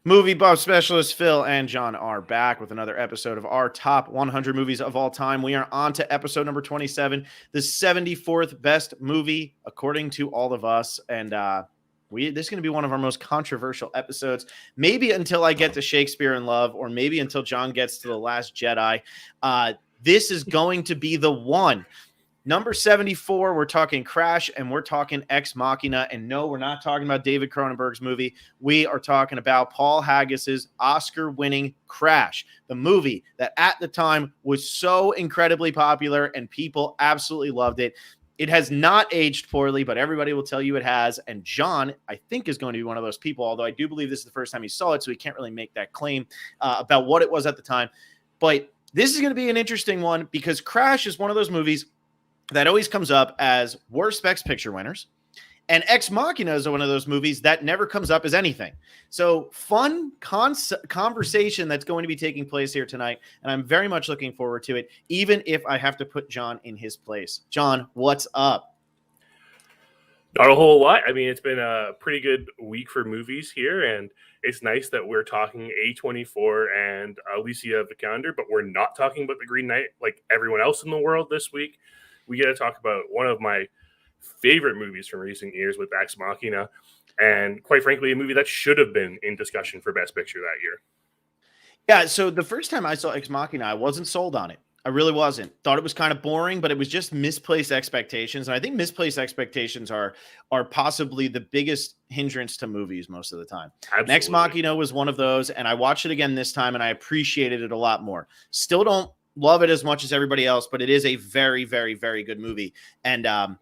Movie buff specialist Phil and John are back with another episode of our top 100 movies of all time. We are on to episode number 27, the 74th best movie according to all of us. And this is going to be one of our most controversial episodes, maybe until I get to Shakespeare in Love, or maybe until John gets to The Last Jedi. This is going to be the one. Number 74, we're talking Crash, and we're talking Ex Machina. And no, we're not talking about David Cronenberg's movie. We are talking about Paul Haggis's Oscar-winning Crash, the movie that at the time was so incredibly popular and people absolutely loved it. It has not aged poorly, but everybody will tell you it has. And John, I think, is going to be one of those people, although I do believe this is the first time he saw it, so he can't really make that claim about what it was at the time. But this is going to be an interesting one because Crash is one of those movies that always comes up as worst Best Picture winners. And Ex Machina is one of those movies that never comes up as anything. So fun conversation that's going to be taking place here tonight. And I'm very much looking forward to it, even if I have to put John in his place. John, what's up? Not a whole lot. I mean, it's been a pretty good week for movies here, and it's nice that we're talking A24 and Alicia Vikander, but we're not talking about The Green Knight like everyone else in the world this week. We get to talk about one of my favorite movies from recent years with Ex Machina, and quite frankly, a movie that should have been in discussion for Best Picture that year. Yeah, so the first time I saw Ex Machina, I wasn't sold on it. I really wasn't. Thought it was kind of boring, but it was just misplaced expectations. And I think misplaced expectations are possibly the biggest hindrance to movies most of the time. Absolutely. Ex Machina was one of those, and I watched it again this time, and I appreciated it a lot more. Still don't love it as much as everybody else, but it is a very, very, very good movie. And a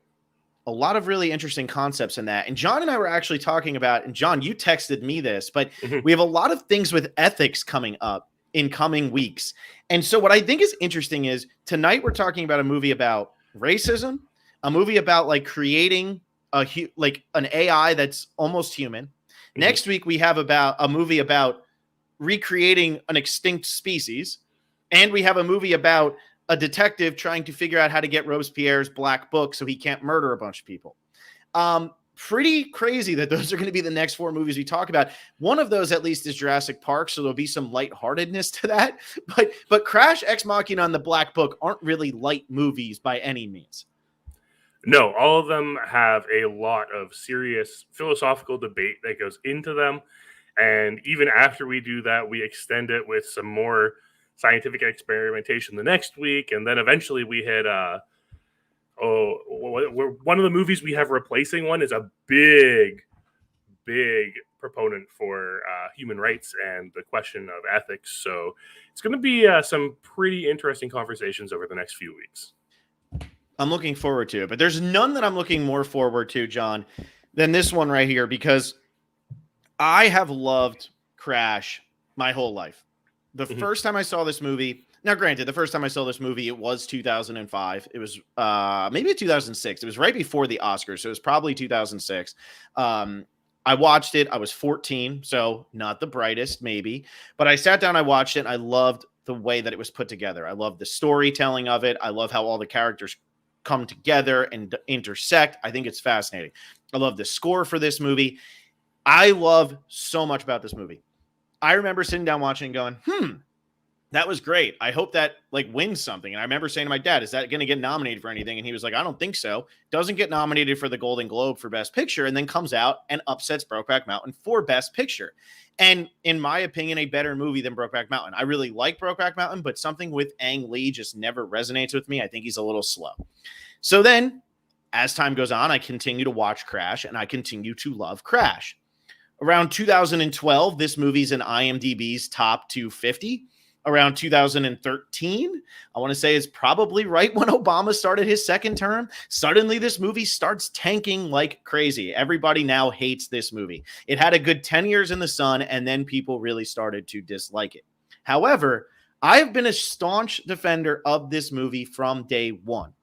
lot of really interesting concepts in that. And John and I were actually talking about, and John, you texted me this, but we have a lot of things with ethics coming up in coming weeks. And so what I think is interesting is tonight we're talking about a movie about racism, a movie about like creating an AI that's almost human. Next week we have about a movie about recreating an extinct species. And we have a movie about a detective trying to figure out how to get Robespierre's Black Book so he can't murder a bunch of people. Pretty crazy that those are going to be the next four movies we talk about. One of those, at least, is Jurassic Park, so there'll be some lightheartedness to that. But Crash, Ex Machina, and the Black Book aren't really light movies by any means. No, all of them have a lot of serious philosophical debate that goes into them. And even after we do that, we extend it with some more scientific experimentation the next week, and then eventually we hit one of the movies we have replacing one is a big proponent for human rights and the question of ethics. So it's going to be some pretty interesting conversations over the next few weeks. I'm looking forward to it, but there's none that I'm looking more forward to, John, than this one right here, because I have loved Crash my whole life. The first time I saw this movie, now granted, the first time I saw this movie, it was 2005. It was maybe 2006. It was right before the Oscars, so it was probably 2006. I watched it. I was 14, so not the brightest, maybe. But I sat down, I watched it, and I loved the way that it was put together. I love the storytelling of it. I love how all the characters come together and intersect. I think it's fascinating. I love the score for this movie. I love so much about this movie. I remember sitting down watching and going, that was great. I hope that wins something. And I remember saying to my dad, is that going to get nominated for anything? And he was like, I don't think so. Doesn't get nominated for the Golden Globe for Best Picture, and then comes out and upsets Brokeback Mountain for Best Picture. And in my opinion, a better movie than Brokeback Mountain. I really like Brokeback Mountain, but something with Ang Lee just never resonates with me. I think he's a little slow. So then, as time goes on, I continue to watch Crash, and I continue to love Crash. Around 2012, this movie's in IMDb's top 250. Around 2013, I want to say it's probably right when Obama started his second term. Suddenly, this movie starts tanking like crazy. Everybody now hates this movie. It had a good 10 years in the sun, and then people really started to dislike it. However, I have been a staunch defender of this movie from day one.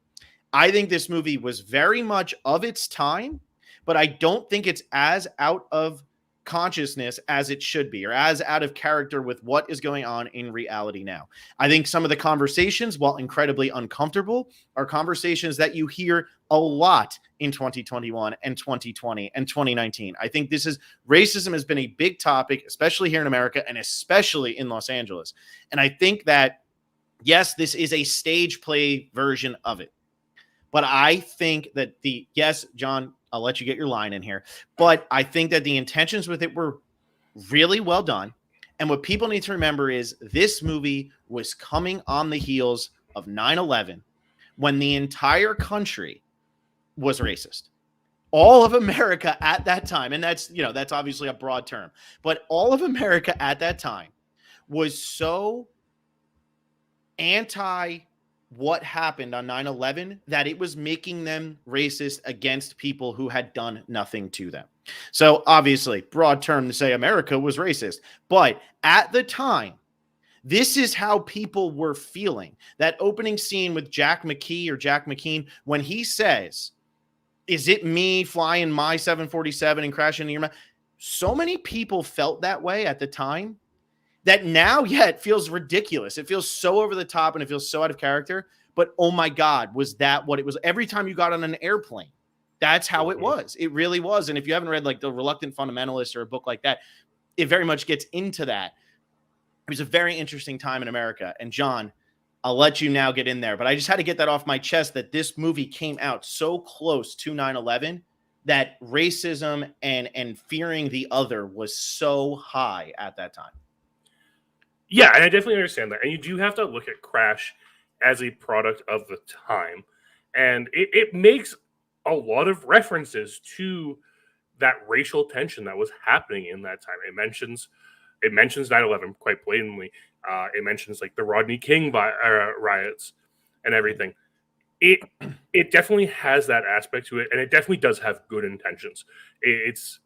I think this movie was very much of its time, but I don't think it's as out of consciousness as it should be, or as out of character with what is going on in reality now. I think some of the conversations, while incredibly uncomfortable, are conversations that you hear a lot in 2021 and 2020 and 2019. I think racism has been a big topic, especially here in America and especially in Los Angeles. And I think that, yes, this is a stage play version of it. But I think that yes, John, I'll let you get your line in here. But I think that the intentions with it were really well done. And what people need to remember is this movie was coming on the heels of 9/11, when the entire country was racist. All of America at that time, and that's obviously a broad term, but all of America at that time was so anti what happened on 9/11 that it was making them racist against people who had done nothing to them. So obviously, broad term to say America was racist. But at the time, this is how people were feeling. That opening scene with Jack McKean, when he says, "Is it me flying my 747 and crashing into your mouth?" So many people felt that way at the time that now, it feels ridiculous. It feels so over the top and it feels so out of character. But oh my God, was that what it was? Every time you got on an airplane, that's how it was. It really was. And if you haven't read like The Reluctant Fundamentalist or a book like that, it very much gets into that. It was a very interesting time in America. And John, I'll let you now get in there, but I just had to get that off my chest that this movie came out so close to 9/11 that racism and fearing the other was so high at that time. Yeah, and I definitely understand that. And you do have to look at Crash as a product of the time. And it makes a lot of references to that racial tension that was happening in that time. It mentions 9/11 quite blatantly. It mentions like the Rodney King riots and everything. It definitely has that aspect to it, and it definitely does have good intentions. It's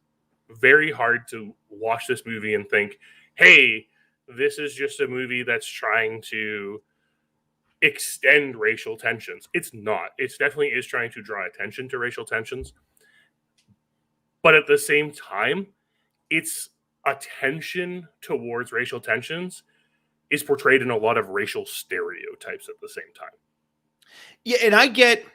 very hard to watch this movie and think, hey, this is just a movie that's trying to extend racial tensions. It's not. It definitely is trying to draw attention to racial tensions. But at the same time, its attention towards racial tensions is portrayed in a lot of racial stereotypes at the same time. Yeah, and I get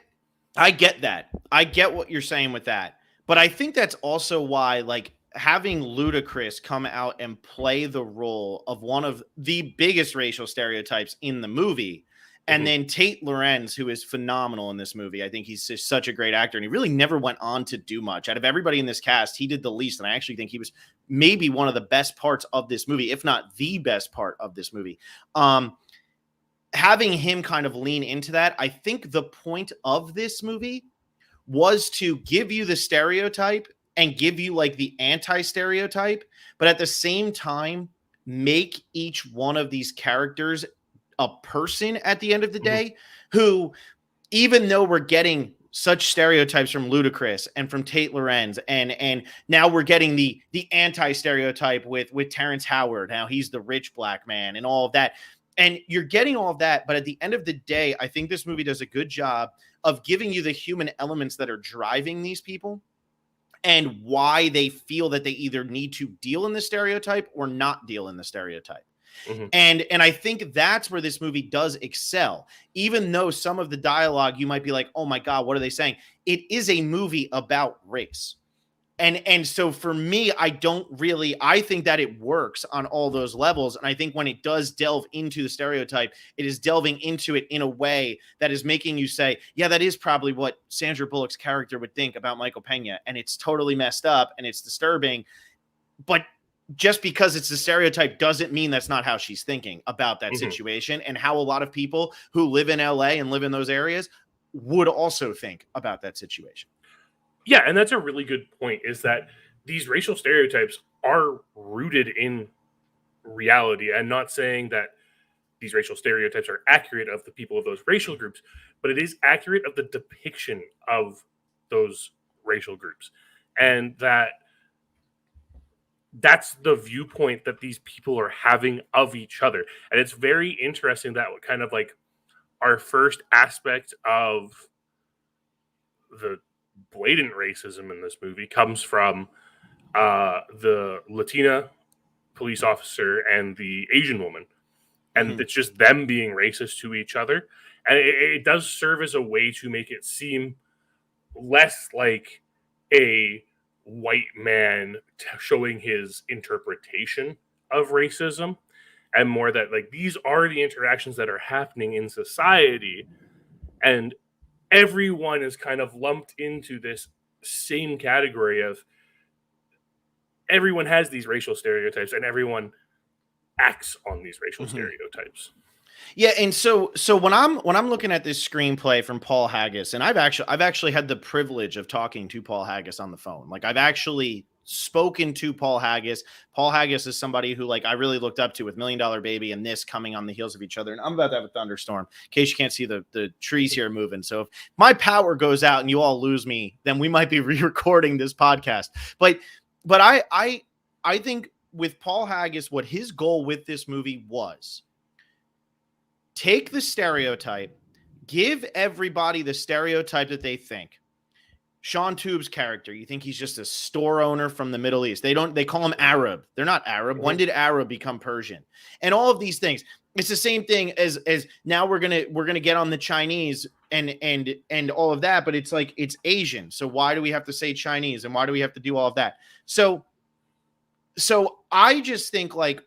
that. I get what you're saying with that. But I think that's also why, like, having Ludacris come out and play the role of one of the biggest racial stereotypes in the movie, and then Tate Lorenz, who is phenomenal in this movie. I think he's just such a great actor, and he really never went on to do much. Out of everybody in this cast, he did the least, and I actually think he was maybe one of the best parts of this movie, if not the best part of this movie. Having him kind of lean into that, I think the point of this movie was to give you the stereotype and give you like the anti-stereotype, but at the same time, make each one of these characters a person at the end of the day, who, even though we're getting such stereotypes from Ludacris and from Tate Lorenz, and now we're getting the anti-stereotype with Terrence Howard. Now he's the rich black man and all of that. And you're getting all of that, but at the end of the day, I think this movie does a good job of giving you the human elements that are driving these people and why they feel that they either need to deal in the stereotype or not deal in the stereotype. And I think that's where this movie does excel. Even though some of the dialogue you might be like, oh my God, what are they saying? It is a movie about race. And so for me, I think that it works on all those levels. And I think when it does delve into the stereotype, it is delving into it in a way that is making you say, yeah, that is probably what Sandra Bullock's character would think about Michael Pena. And it's totally messed up and it's disturbing. But just because it's a stereotype doesn't mean that's not how she's thinking about that situation, and how a lot of people who live in LA and live in those areas would also think about that situation. Yeah, and that's a really good point, is that these racial stereotypes are rooted in reality. And not saying that these racial stereotypes are accurate of the people of those racial groups, but it is accurate of the depiction of those racial groups. And that's the viewpoint that these people are having of each other. And it's very interesting that kind of like our first aspect of the blatant racism in this movie comes from the Latina police officer and the Asian woman. And Mhm. it's just them being racist to each other. And it does serve as a way to make it seem less like a white man showing his interpretation of racism, and more that like these are the interactions that are happening in society, and everyone is kind of lumped into this same category of everyone has these racial stereotypes and everyone acts on these racial Mhm. stereotypes. Yeah, and so when I'm looking at this screenplay from Paul Haggis, and I've actually had the privilege of talking to Paul Haggis on the phone. Like I've actually spoken to Paul Haggis. Paul Haggis is somebody who like I really looked up to with Million Dollar Baby and this coming on the heels of each other. And I'm about to have a thunderstorm. In case you can't see the trees here moving. So if my power goes out and you all lose me, then we might be re-recording this podcast. But I think with Paul Haggis, what his goal with this movie was take the stereotype, give everybody the stereotype that they think. Sean Tube's character, you think he's just a store owner from the Middle East. They call him Arab. They're not Arab. When did Arab become Persian? And all of these things. It's the same thing as now we're gonna get on the Chinese and all of that, but it's like it's Asian. So why do we have to say Chinese and why do we have to do all of that? So I just think like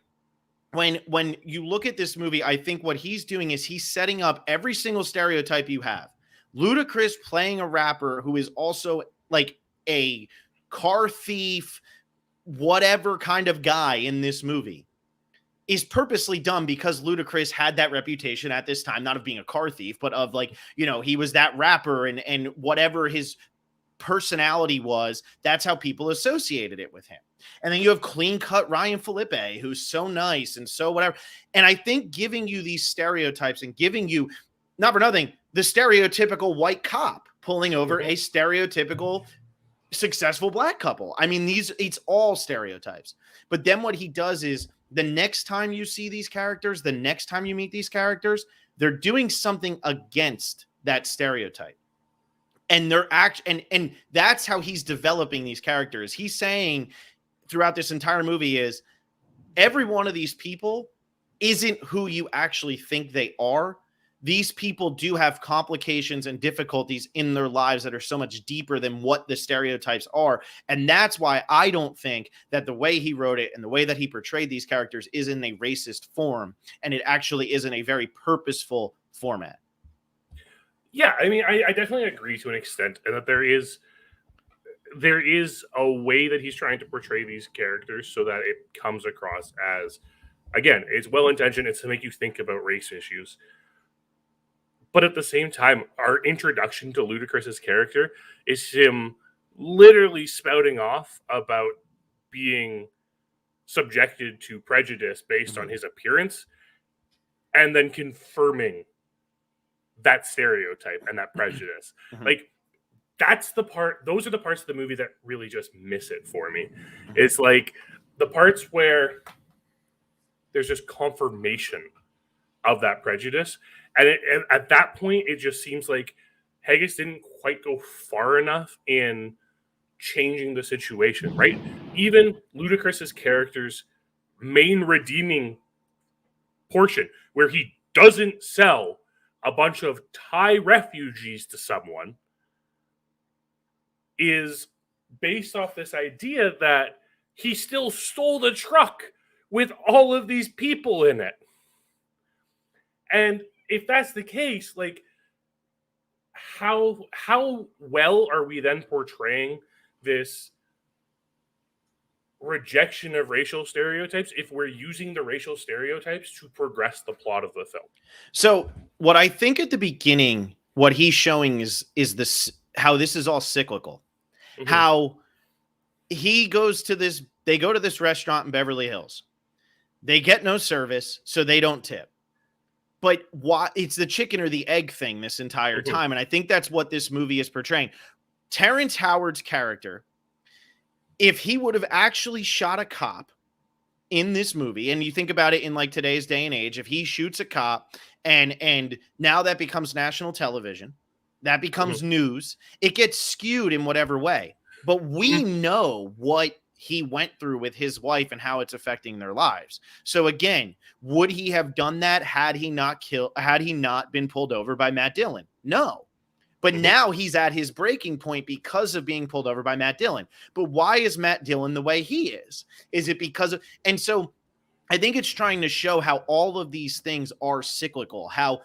when you look at this movie, I think what he's doing is he's setting up every single stereotype you have. Ludacris playing a rapper who is also like a car thief, whatever kind of guy in this movie is purposely done because Ludacris had that reputation at this time, not of being a car thief, but of like, he was that rapper and whatever his personality was, that's how people associated it with him. And then you have clean cut Ryan Felipe, who's so nice and so whatever. And I think giving you these stereotypes and giving you, not for nothing, the stereotypical white cop pulling over a stereotypical successful black couple. I mean, it's all stereotypes. But then what he does is the next time you see these characters, the next time you meet these characters, they're doing something against that stereotype. And they're and that's how he's developing these characters. He's saying throughout this entire movie is every one of these people isn't who you actually think they are. These people do have complications and difficulties in their lives that are so much deeper than what the stereotypes are. And that's why I don't think that the way he wrote it and the way that he portrayed these characters is in a racist form. And it actually is in a very purposeful format. Yeah, I mean, I definitely agree to an extent, and that there is a way that he's trying to portray these characters so that it comes across as, again, it's well intentioned. It's to make you think about race issues, but at the same time, our introduction to Ludacris's character is him literally spouting off about being subjected to prejudice based on his appearance, and then confirming that stereotype and that prejudice. Like, that's the part, those are the parts of the movie that really just miss it for me. It's like the parts where there's just confirmation of that prejudice. And at that point, it just seems like Haggis didn't quite go far enough in changing the situation, right? Even Ludacris's character's main redeeming portion, where he doesn't sell a bunch of Thai refugees to someone, is based off this idea that he still stole the truck with all of these people in it. And if that's the case, like, how well are we then portraying this rejection of racial stereotypes if we're using the racial stereotypes to progress the plot of the film? So what I think at the beginning, what he's showing is this, how this is all cyclical. How he goes to this, they go to this restaurant in Beverly Hills. They get no service, so they don't tip. But why? It's the chicken or the egg thing this entire time. And I think that's what this movie is portraying. Terrence Howard's character, if he would have actually shot a cop in this movie, and you think about it in like today's day and age, if he shoots a cop and now that becomes national television, that becomes news, it gets skewed in whatever way. But we know what he went through with his wife and how it's affecting their lives. So again, would he have done that had he not been pulled over by Matt Dillon? No. But now he's at his breaking point because of being pulled over by Matt Dillon. But why is Matt Dillon the way he is? Is it because of, and so I think it's trying to show how all of these things are cyclical, how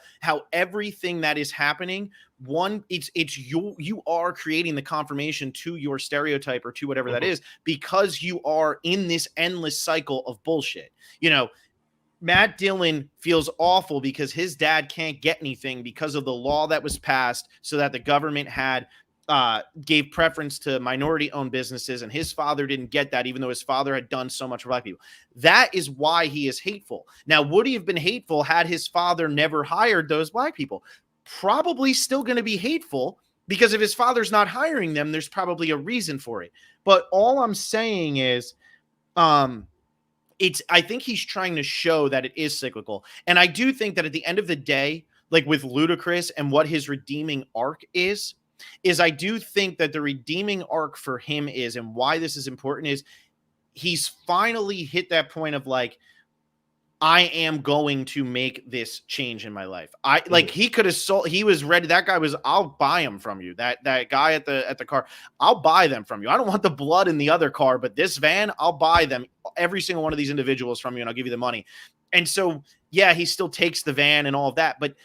everything that is happening, one, it's you are creating the confirmation to your stereotype or to whatever that is, because you are in this endless cycle of bullshit. You know, Matt Dillon feels awful because his dad can't get anything because of the law that was passed so that the government had gave preference to minority-owned businesses, and his father didn't get that, even though his father had done so much for black people. That is why he is hateful. Now, would he have been hateful had his father never hired those black people? Probably still going to be hateful, because if his father's not hiring them, there's probably a reason for it. But all I'm saying is, I think he's trying to show that it is cyclical. And I do think that at the end of the day, like with Ludacris and what his redeeming arc is I do think that the redeeming arc for him is, and why this is important, is he's finally hit that point of like, I am going to make this change in my life. He could have sold, he was ready. That guy was, I'll buy him from you. That guy at the car, I'll buy them from you. I don't want the blood in the other car, but this van, I'll buy them, every single one of these individuals from you, and I'll give you the money. And so, yeah, he still takes the van and all of that, but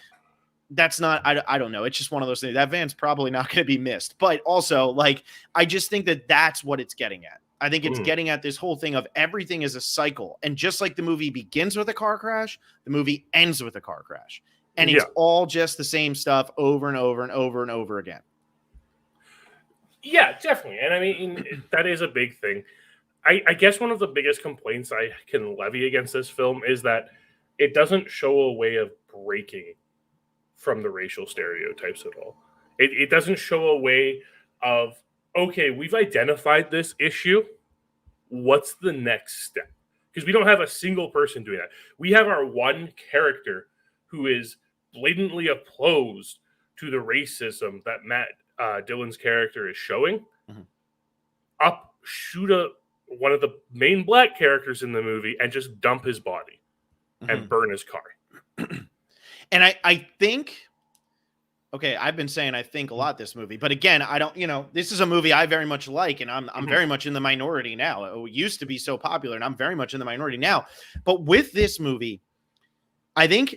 that's not, I don't know. It's just one of those things. That van's probably not going to be missed, but also like, I just think that that's what it's getting at. I think it's getting at this whole thing of everything is a cycle. And just like the movie begins with a car crash, the movie ends with a car crash. And it's all just the same stuff over and over and over and over again. Yeah, definitely. And I mean, that is a big thing. I guess one of the biggest complaints I can levy against this film is that it doesn't show a way of breaking from the racial stereotypes at all. It doesn't show a way of, okay, we've identified this issue. What's the next step? Because we don't have a single person doing that. We have our one character who is blatantly opposed to the racism that Matt Dillon's character is showing. Shoot one of the main black characters in the movie and just dump his body and burn his car. And I think, okay, I've been saying I think a lot this movie, but again, I don't, this is a movie I very much like, and I'm very much in the minority now. It used to be so popular, and I'm very much in the minority now. But with this movie, I think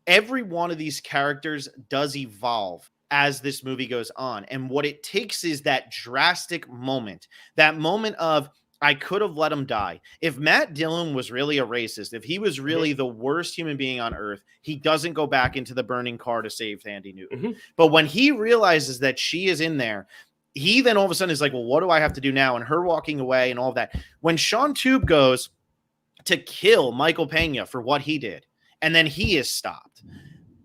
every one of these characters does evolve as this movie goes on. And what it takes is that drastic moment, that moment of, I could have let him die. If Matt Dillon was really a racist, if he was really the worst human being on earth, he doesn't go back into the burning car to save Thandie Newton. But when he realizes that she is in there, he then all of a sudden is like, well, what do I have to do now? And her walking away and all of that. When Sean Tube goes to kill Michael Pena for what he did, and then he is stopped,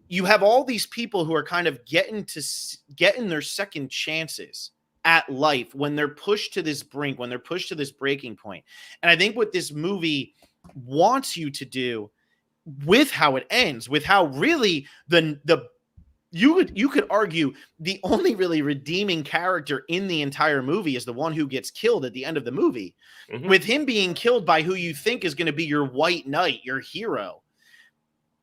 you have all these people who are kind of getting their second chances at life when they're pushed to this brink, when they're pushed to this breaking point. And I think what this movie wants you to do with how it ends, with how really you could argue the only really redeeming character in the entire movie is the one who gets killed at the end of the movie, with him being killed by who you think is going to be your white knight, your hero.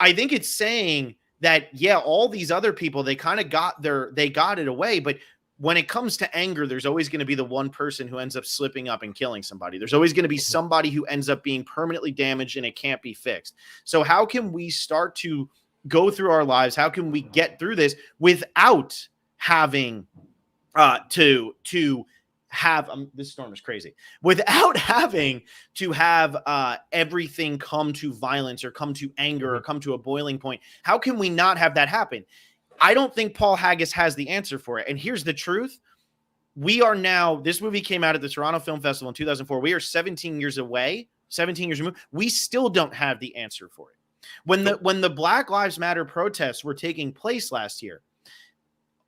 I think it's saying that, yeah, all these other people, they kind of got it away, but when it comes to anger, there's always going to be the one person who ends up slipping up and killing somebody. There's always going to be somebody who ends up being permanently damaged and it can't be fixed. So how can we start to go through our lives? How can we get through this without having to have this storm is crazy, without having to have everything come to violence or come to anger or come to a boiling point? How can we not have that happen? I don't think Paul Haggis has the answer for it. And here's the truth. This movie came out at the Toronto Film Festival in 2004. We are 17 years away, 17 years removed. We still don't have the answer for it. When the Black Lives Matter protests were taking place last year,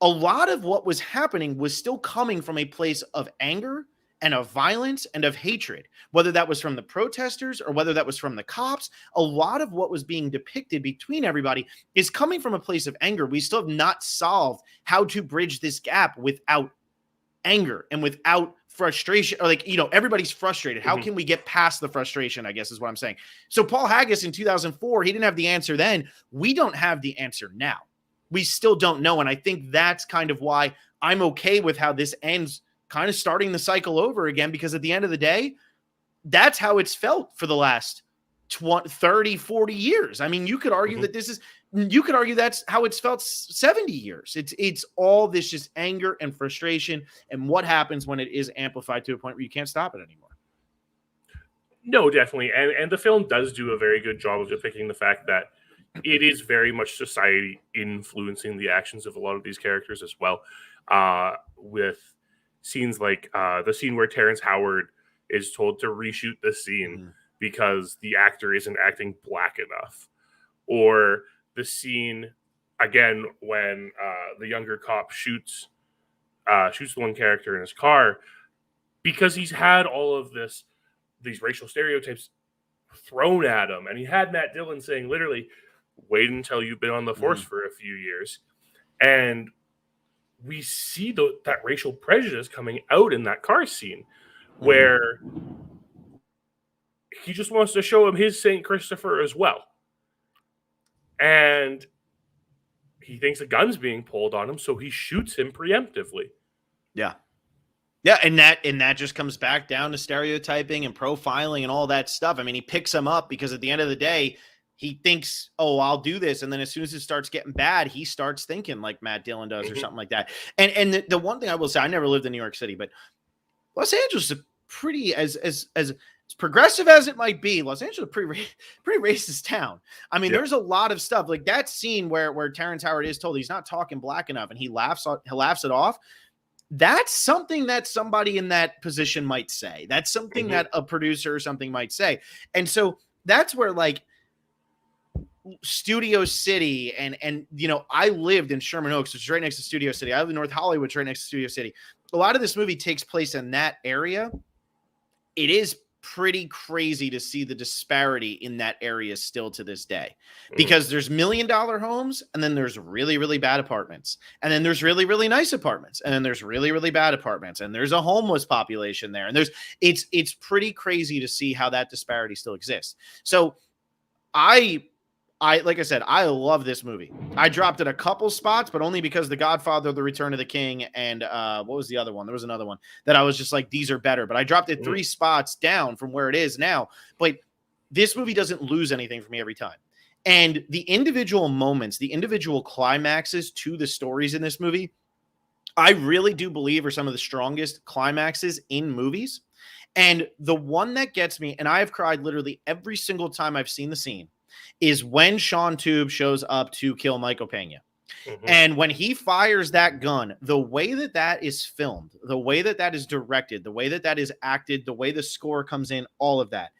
a lot of what was happening was still coming from a place of anger and of violence and of hatred, whether that was from the protesters or whether that was from the cops. A lot of what was being depicted between everybody is coming from a place of anger. We still have not solved how to bridge this gap without anger and without frustration, or like, everybody's frustrated. How can we get past the frustration, I guess is what I'm saying. So Paul Haggis in 2004, he didn't have the answer then. We don't have the answer now. We still don't know. And I think that's kind of why I'm okay with how this ends, kind of starting the cycle over again, because at the end of the day, that's how it's felt for the last 20, 30, 40 years. I mean, you could argue that's how it's felt 70 years. It's all this just anger and frustration, and what happens when it is amplified to a point where you can't stop it anymore. No, definitely. And the film does do a very good job of depicting the fact that it is very much society influencing the actions of a lot of these characters as well. With scenes like the scene where Terrence Howard is told to reshoot the scene because the actor isn't acting black enough. Or the scene, again, when the younger cop shoots the one character in his car because he's had all of these racial stereotypes thrown at him. And he had Matt Dillon saying, literally, wait until you've been on the force for a few years. And we see that racial prejudice coming out in that car scene where he just wants to show him his St. Christopher as well. And he thinks a gun's being pulled on him, so he shoots him preemptively. Yeah. Yeah, and that just comes back down to stereotyping and profiling and all that stuff. I mean, he picks him up because at the end of the day, he thinks, oh, I'll do this. And then as soon as it starts getting bad, he starts thinking like Matt Dillon does or something like that. And the one thing I will say, I never lived in New York City, but Los Angeles is a pretty, as progressive as it might be, Los Angeles is a pretty racist town. I mean, there's a lot of stuff like that scene where Terrence Howard is told he's not talking black enough and he laughs it off. That's something that somebody in that position might say. That's something that a producer or something might say. And so that's where like Studio City and I lived in Sherman Oaks, which is right next to Studio City. I live in North Hollywood, which is right next to Studio City. A lot of this movie takes place in that area. It is pretty crazy to see the disparity in that area still to this day, because there's $1 million homes, and then there's really, really bad apartments, and then there's really, really nice apartments, and then there's really, really bad apartments, and there's a homeless population there, and it's pretty crazy to see how that disparity still exists. So I like I said, I love this movie. I dropped it a couple spots, but only because The Godfather, The Return of the King, and what was the other one? There was another one that I was just like, these are better. But I dropped it 3 spots down from where it is now. But this movie doesn't lose anything for me every time. And the individual moments, the individual climaxes to the stories in this movie, I really do believe are some of the strongest climaxes in movies. And the one that gets me, and I have cried literally every single time I've seen the scene, is when Sean Tube shows up to kill Michael Pena. And when he fires that gun, the way that is filmed, the way that is directed, the way that is acted, the way the score comes in, all of that,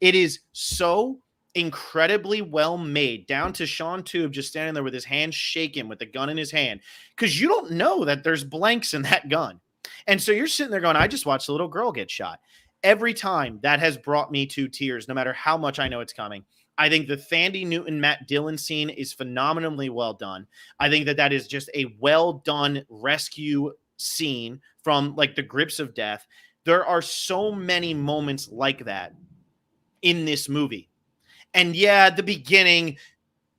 it is so incredibly well made, down to Sean Tube just standing there with his hand shaking with the gun in his hand, because you don't know that there's blanks in that gun. And so you're sitting there going, I just watched a little girl get shot. Every time that has brought me to tears, no matter how much I know it's coming. I think the Thandie Newton, Matt Dillon scene is phenomenally well done. I think that is just a well done rescue scene from like the grips of death. There are so many moments like that in this movie. And yeah, the beginning,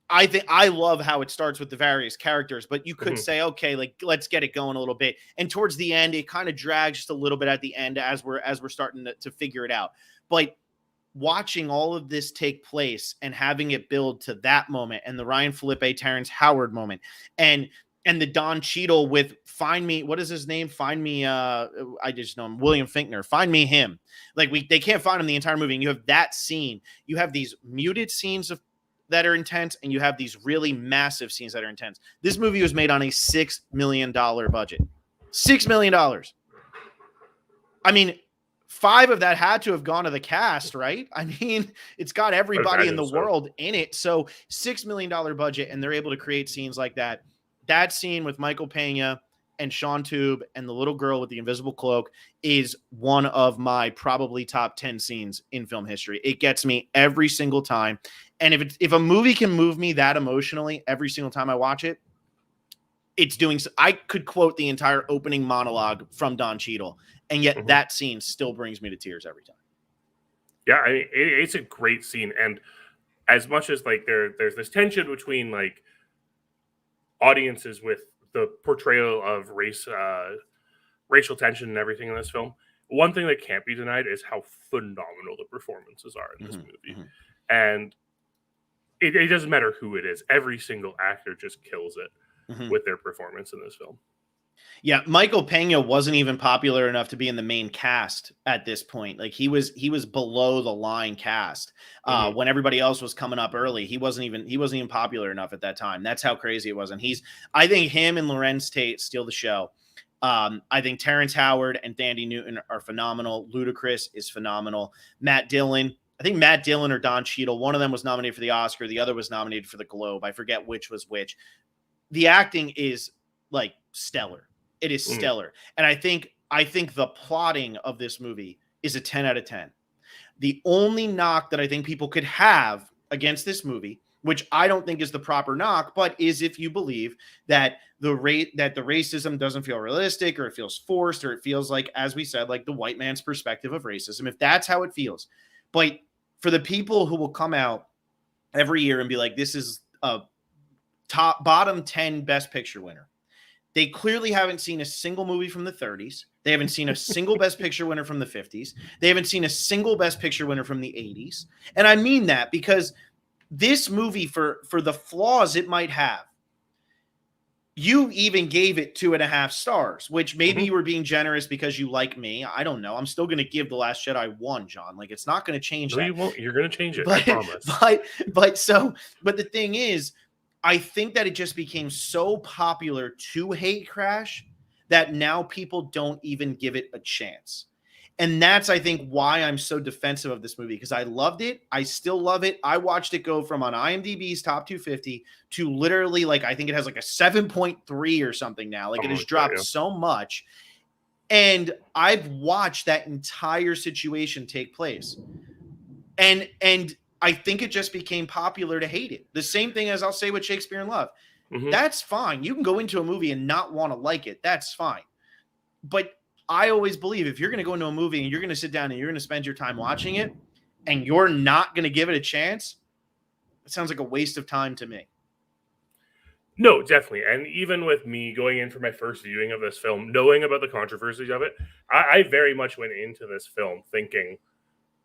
I think I love how it starts with the various characters, but you could say, okay, like let's get it going a little bit. And towards the end, it kind of drags just a little bit at the end as we're starting to figure it out. But watching all of this take place and having it build to that moment, and the Ryan Felipe, Terrence Howard moment, and the Don Cheadle with Find Me, what is his name? Find Me, I just know him, William Finkner. Find Me Him. Like they can't find him the entire movie. And you have that scene. You have these muted scenes that are intense, and you have these really massive scenes that are intense. This movie was made on a $6 million budget. $6 million. I mean, 5 of that had to have gone to the cast, right? I mean, it's got everybody in the world in it. So $6 million budget, and they're able to create scenes like that. That scene with Michael Pena and Sean Tube and the little girl with the invisible cloak is one of my probably top 10 scenes in film history. It gets me every single time. And if a movie can move me that emotionally every single time I watch it, it's doing so. I could quote the entire opening monologue from Don Cheadle And yet Mhm. that scene still brings me to tears every time. Yeah, I mean, it's a great scene, and as much as like there's this tension between like audiences with the portrayal of racial tension and everything in this film, one thing that can't be denied is how phenomenal the performances are in this movie. And it doesn't matter who it is; every single actor just kills it with their performance in this film. Yeah, Michael Pena wasn't even popular enough to be in the main cast at this point. Like he was below the line cast. When everybody else was coming up early, he wasn't even popular enough at that time. That's how crazy it was. And I think him and Lorenz Tate steal the show. I think Terrence Howard and Thandie Newton are phenomenal. Ludacris is phenomenal. Matt Dillon. I think Matt Dillon or Don Cheadle, one of them was nominated for the Oscar. The other was nominated for the Globe. I forget which was which. The acting is like stellar. It is stellar. And I think the plotting of this movie is a 10 out of 10. The only knock that I think people could have against this movie, which I don't think is the proper knock, but is if you believe that the racism doesn't feel realistic, or it feels forced, or it feels like, as we said, like the white man's perspective of racism, if that's how it feels. But for the people who will come out every year and be like, this is a bottom 10 best picture winner, they clearly haven't seen a single movie from the 30s. They haven't seen a single best picture winner from the 50s. They haven't seen a single best picture winner from the 80s. And I mean that because this movie, for the flaws it might have, you even gave it 2.5 stars, which maybe you were being generous because you like me. I don't know. I'm still going to give The Last Jedi 1, John. Like, it's not going to change that. You won't. You're going to change it. I promise. But the thing is, I think that it just became so popular to hate Crash that now people don't even give it a chance. And that's, I think, why I'm so defensive of this movie, because I loved it. I still love it. I watched it go from on IMDb's top 250 to literally, like, I think it has like a 7.3 or something now. Like, it has dropped so much. And I've watched that entire situation take place. And I think it just became popular to hate it. The same thing as I'll say with Shakespeare in Love. That's fine. You can go into a movie and not want to like it. That's fine. But I always believe if you're going to go into a movie and you're going to sit down and you're going to spend your time watching it and you're not going to give it a chance, it sounds like a waste of time to me. No, definitely. And even with me going in for my first viewing of this film, knowing about the controversies of it, I very much went into this film thinking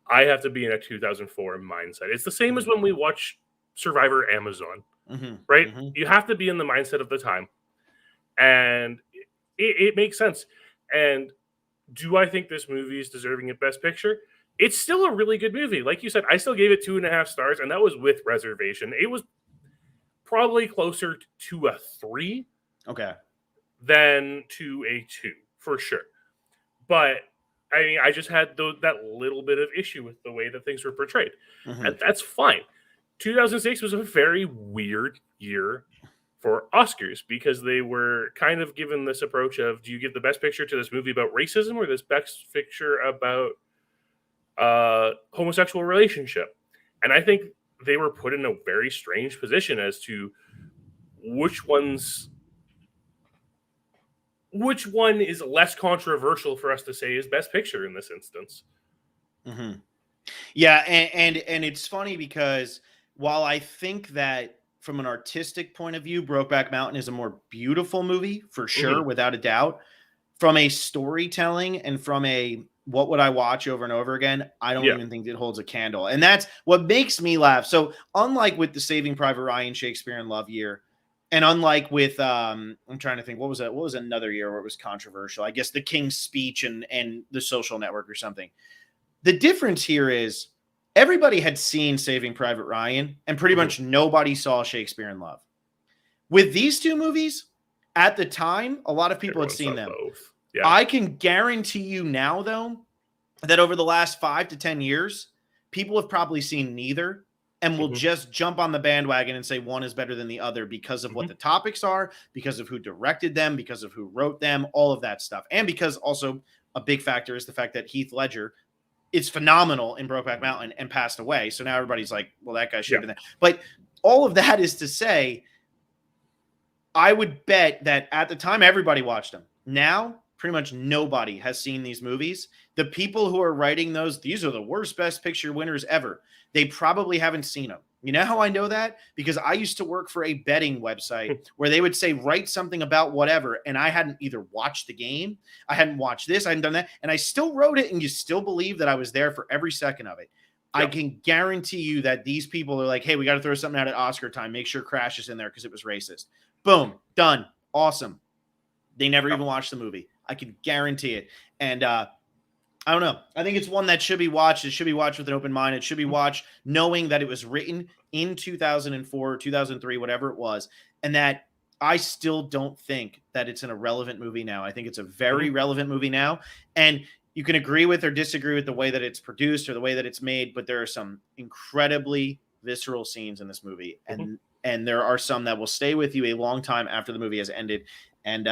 I have to be in a 2004 mindset. It's the same as when we watch Survivor Amazon, right? You have to be in the mindset of the time. And it makes sense. And do I think this movie is deserving of Best Picture? It's still a really good movie. Like you said, I still gave it 2.5 stars, and that was with reservation. It was probably closer to a 3 than to a 2, for sure. But, I mean, I just had that little bit of issue with the way that things were portrayed. And that's fine. 2006 was a very weird year for Oscars because they were kind of given this approach of, do you give the best picture to this movie about racism or this best picture about homosexual relationship? And I think they were put in a very strange position as to which one is less controversial for us to say is best picture in this instance. Yeah, and it's funny because while I think that from an artistic point of view, Brokeback Mountain is a more beautiful movie for sure, without a doubt, from a storytelling and from a what would I watch over and over again, I don't even think it holds a candle. And that's what makes me laugh. So unlike with the Saving Private Ryan, Shakespeare in Love year, and unlike with I'm trying to think, what was another year where it was controversial? I guess The King's Speech and The Social Network or something. The difference here is everybody had seen Saving Private Ryan, and pretty much nobody saw Shakespeare in Love. With these two movies, at the time, a lot of people had seen them. Both. Yeah. I can guarantee you now, though, that over the last 5 to 10 years, people have probably seen neither and will just jump on the bandwagon and say one is better than the other because of what the topics are, because of who directed them, because of who wrote them, all of that stuff. And because also a big factor is the fact that Heath Ledger is phenomenal in Brokeback Mountain and passed away. So now everybody's like, well, that guy should have been there. But all of that is to say, I would bet that at the time everybody watched them. Now pretty much nobody has seen these movies. The people who are writing these are the worst Best Picture winners ever. They probably haven't seen them. You know how I know that? Because I used to work for a betting website where they would say, write something about whatever. And I hadn't either watched the game, I hadn't watched this, I hadn't done that. And I still wrote it. And you still believe that I was there for every second of it. Yep. I can guarantee you that these people are like, hey, we got to throw something out at Oscar time. Make sure Crash is in there because it was racist. Boom. Done. Awesome. They never even watched the movie. I can guarantee it. And I don't know. I think it's one that should be watched. It should be watched with an open mind. It should be watched knowing that it was written in 2004, 2003, whatever it was, and that I still don't think that it's an irrelevant movie now. I think it's a very relevant movie now. And you can agree with or disagree with the way that it's produced or the way that it's made, but there are some incredibly visceral scenes in this movie. And there are some that will stay with you a long time after the movie has ended. And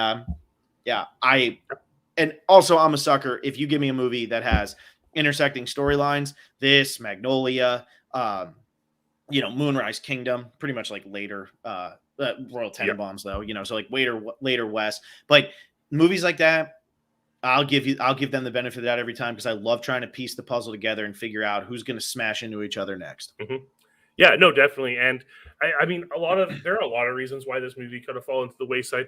and also I'm a sucker. If you give me a movie that has intersecting storylines, this, Magnolia, Moonrise Kingdom, pretty much like later, Royal Tenenbaums though, so like later West, but movies like that, I'll give them the benefit of that every time because I love trying to piece the puzzle together and figure out who's going to smash into each other next. Yeah, no, definitely. And I mean, there are a lot of reasons why this movie could have fallen to the wayside.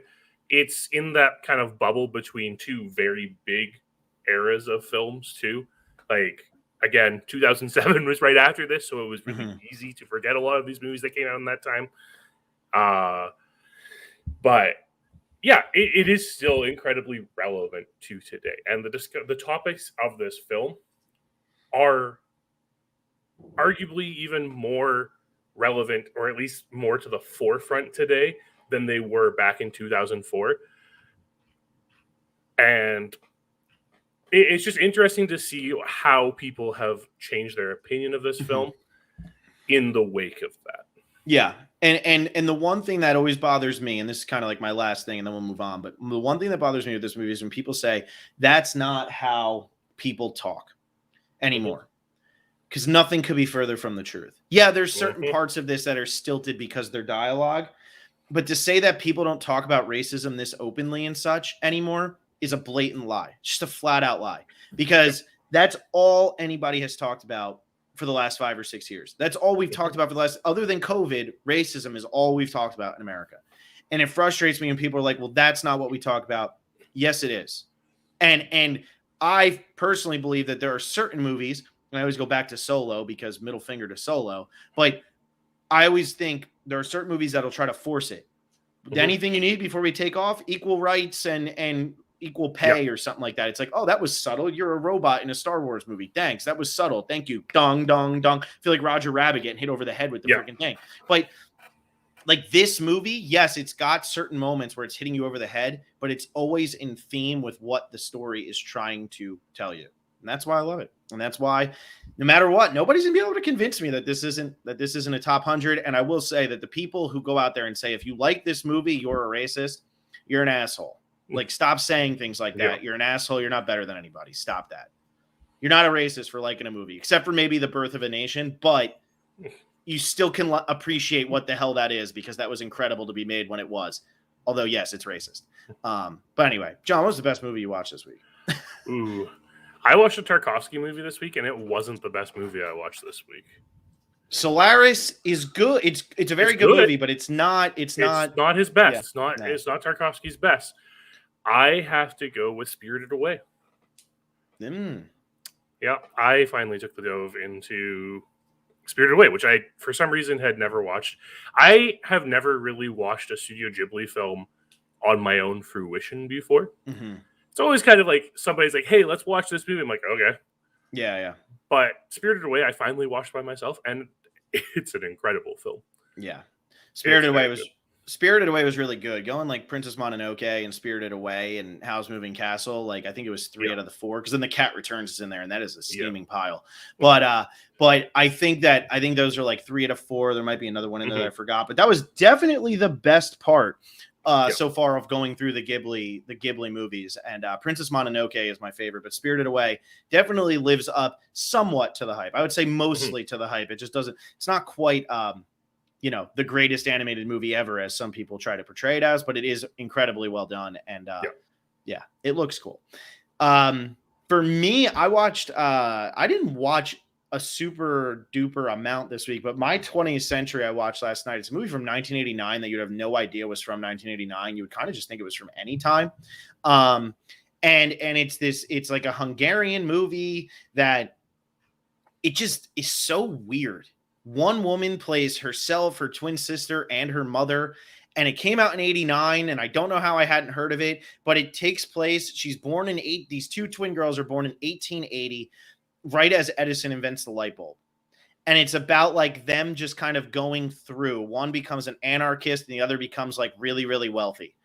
It's in that kind of bubble between two very big eras of films too. Like, again, 2007 was right after this, so it was really easy to forget a lot of these movies that came out in that time. But yeah, it is still incredibly relevant to today. And the topics of this film are arguably even more relevant, or at least more to the forefront today than they were back in 2004. And it's just interesting to see how people have changed their opinion of this film in the wake of that. Yeah. And the one thing that always bothers me, and this is kind of like my last thing, and then we'll move on, but the one thing that bothers me with this movie is when people say that's not how people talk anymore. Because nothing could be further from the truth. Yeah, there's certain parts of this that are stilted because they're dialogue. But to say that people don't talk about racism this openly and such anymore is a blatant lie. Just a flat out lie. Because that's all anybody has talked about for the last 5 or 6 years. That's all we've talked about for the last, other than COVID, racism is all we've talked about in America. And it frustrates me when people are like, well, that's not what we talk about. Yes, it is. And I personally believe that there are certain movies, and I always go back to Solo because middle finger to Solo, but I always think there are certain movies that'll try to force it. Anything you need before we take off, equal rights and equal pay or something like that. It's like, oh, that was subtle. You're a robot in a Star Wars movie. Thanks. That was subtle. Thank you. Dong, dong, dong. I feel like Roger Rabbit getting hit over the head with the freaking thing. But like this movie, yes, it's got certain moments where it's hitting you over the head, but it's always in theme with what the story is trying to tell you. And that's why I love it. And that's why no matter what, nobody's gonna be able to convince me that this isn't a top 100. And I will say that the people who go out there and say, if you like this movie, you're a racist, you're an asshole. Like, stop saying things like that. You're an asshole. You're not better than anybody. Stop that. You're not a racist for liking a movie, except for maybe The Birth of a Nation, but you still can appreciate what the hell that is because that was incredible to be made when it was. Although, yes, it's racist. But anyway, John, what was the best movie you watched this week? Ooh. I watched a Tarkovsky movie this week, and it wasn't the best movie I watched this week. Solaris is good. It's a very good movie, but it's not his best. Yeah, it's not Tarkovsky's best. I have to go with Spirited Away. Yeah, I finally took the dove into Spirited Away, which I, for some reason, had never watched. I have never really watched a Studio Ghibli film on my own fruition before. It's always kind of like somebody's like, hey, let's watch this movie. I'm like, okay. Yeah. But Spirited Away, I finally watched by myself, and it's an incredible film. Yeah. Spirited Away was really good. Going like Princess Mononoke and Spirited Away and Howl's Moving Castle, like I think it was 3 out of the 4, because then The Cat Returns is in there, and that is a steaming pile. But I think those are like 3 out of 4. There might be another one in there that I forgot, but that was definitely the best part so far of going through the Ghibli movies. And Princess Mononoke is my favorite, but Spirited Away definitely lives up somewhat to the hype. I would say mostly to the hype. It just doesn't. It's not quite. The greatest animated movie ever, as some people try to portray it as, but it is incredibly well done. And Yeah, it looks cool. For me, I didn't watch a super duper amount this week, but my 20th Century I watched last night. It's a movie from 1989 that you'd have no idea was from 1989. You would kind of just think it was from any time. Um, and it's like a Hungarian movie that it just is so weird. One woman plays herself, her twin sister, and her mother. And it came out in 89, and I don't know how I hadn't heard of it, but it takes place. She's born in these two twin girls are born in 1880, right as Edison invents the light bulb. And it's about like them just kind of going through. One becomes an anarchist, and the other becomes like really, really wealthy.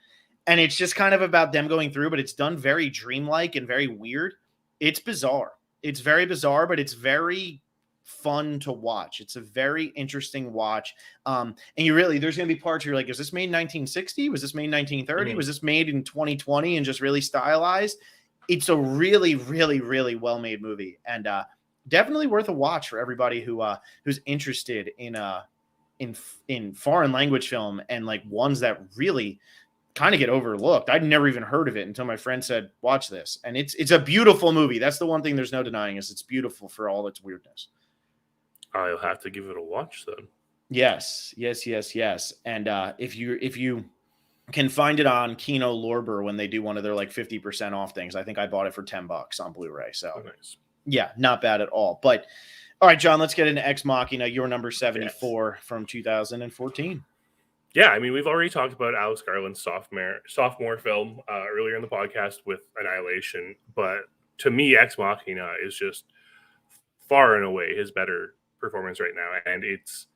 And it's just kind of about them going through, but it's done very dreamlike and very weird. It's bizarre. It's very bizarre, but it's very fun to watch. It's a very interesting watch. And you really, there's going to be parts where you're like, is this made in 1960? Was this made in 1930? Mm-hmm. Was this made in 2020 and just really stylized? It's a really, really, really well-made movie, and definitely worth a watch for everybody who's interested in foreign language film and like ones that really kind of get overlooked. I'd never even heard of it until my friend said, watch this. And it's a beautiful movie. That's the one thing there's no denying is it's beautiful for all its weirdness. I'll have to give it a watch then. Yes. And if you can find it on Kino Lorber when they do one of their like 50% off things, I think I bought it for $10 on Blu-ray. So nice. Yeah, not bad at all. But all right, John, let's get into Ex Machina, your number 74 from 2014. Yeah, I mean, we've already talked about Alex Garland's sophomore film earlier in the podcast with Annihilation, but to me, Ex Machina is just far and away his better performance right now, and it's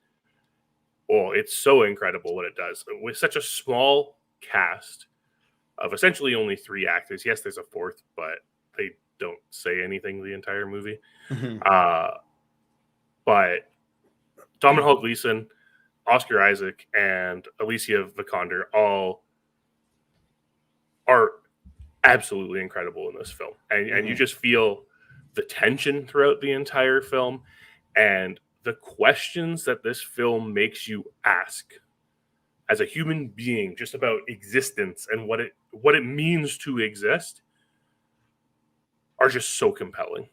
so incredible what it does with such a small cast of essentially only 3 actors. Yes, there's a fourth, but they don't say anything the entire movie. Mm-hmm. But Domhnall Gleeson, Oscar Isaac, and Alicia Vikander all are absolutely incredible in this film. And you just feel the tension throughout the entire film and the questions that this film makes you ask as a human being just about existence and what it means to exist are just so compelling.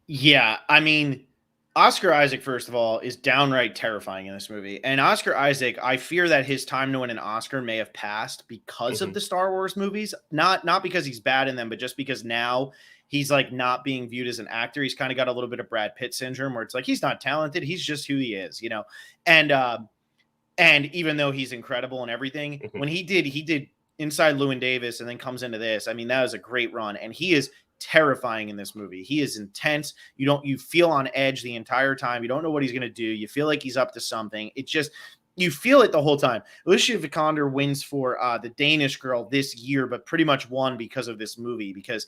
Yeah, I mean, Oscar Isaac, first of all, is downright terrifying in this movie. And Oscar Isaac, I fear that his time to win an Oscar may have passed because of the Star Wars movies. Not because he's bad in them, but just because now he's like not being viewed as an actor. He's kind of got a little bit of Brad Pitt syndrome where it's like he's not talented, he's just who he is, you know. And even though he's incredible and everything, when he did Inside Llewyn Davis and then comes into this, I mean, that was a great run. And he is terrifying in this movie. He is intense. You feel on edge the entire time. You don't know what he's going to do. You feel like he's up to something. It's just, you feel it the whole time. Alicia Vikander wins for the Danish Girl this year, but pretty much won because of this movie, because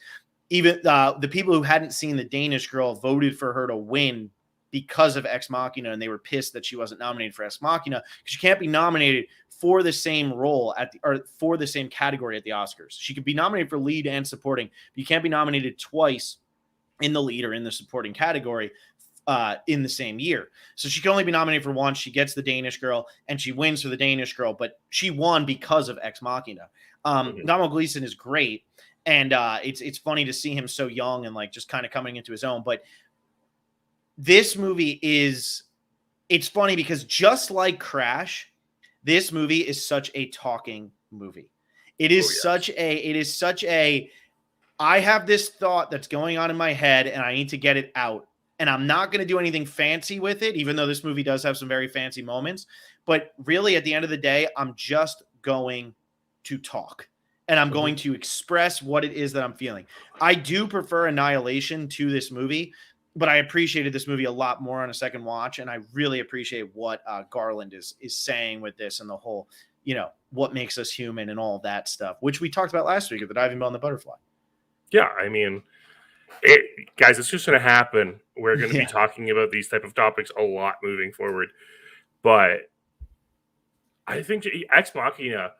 even the people who hadn't seen the Danish Girl voted for her to win because of Ex Machina, and they were pissed that she wasn't nominated for Ex Machina because she can't be nominated for the same role or for the same category at the Oscars. She could be nominated for lead and supporting, but you can't be nominated twice in the lead or in the supporting category in the same year. So she can only be nominated for once. She gets the Danish Girl and she wins for the Danish Girl, but she won because of Ex Machina. Domhnall Gleeson is great, and it's funny to see him so young and like just kind of coming into his own. But this movie it's funny because just like Crash, this movie is such a talking movie. It is such a, I have this thought that's going on in my head and I need to get it out. And I'm not going to do anything fancy with it, even though this movie does have some very fancy moments. But really, at the end of the day, I'm just going to talk. And I'm going to express what it is that I'm feeling. I do prefer Annihilation to this movie, but I appreciated this movie a lot more on a second watch, and I really appreciate what Garland is saying with this and the whole, you know, what makes us human and all that stuff, which we talked about last week with the Diving Bell and the Butterfly. Yeah, I mean, guys, it's just going to happen. We're going to be talking about these type of topics a lot moving forward, but I think Ex Machina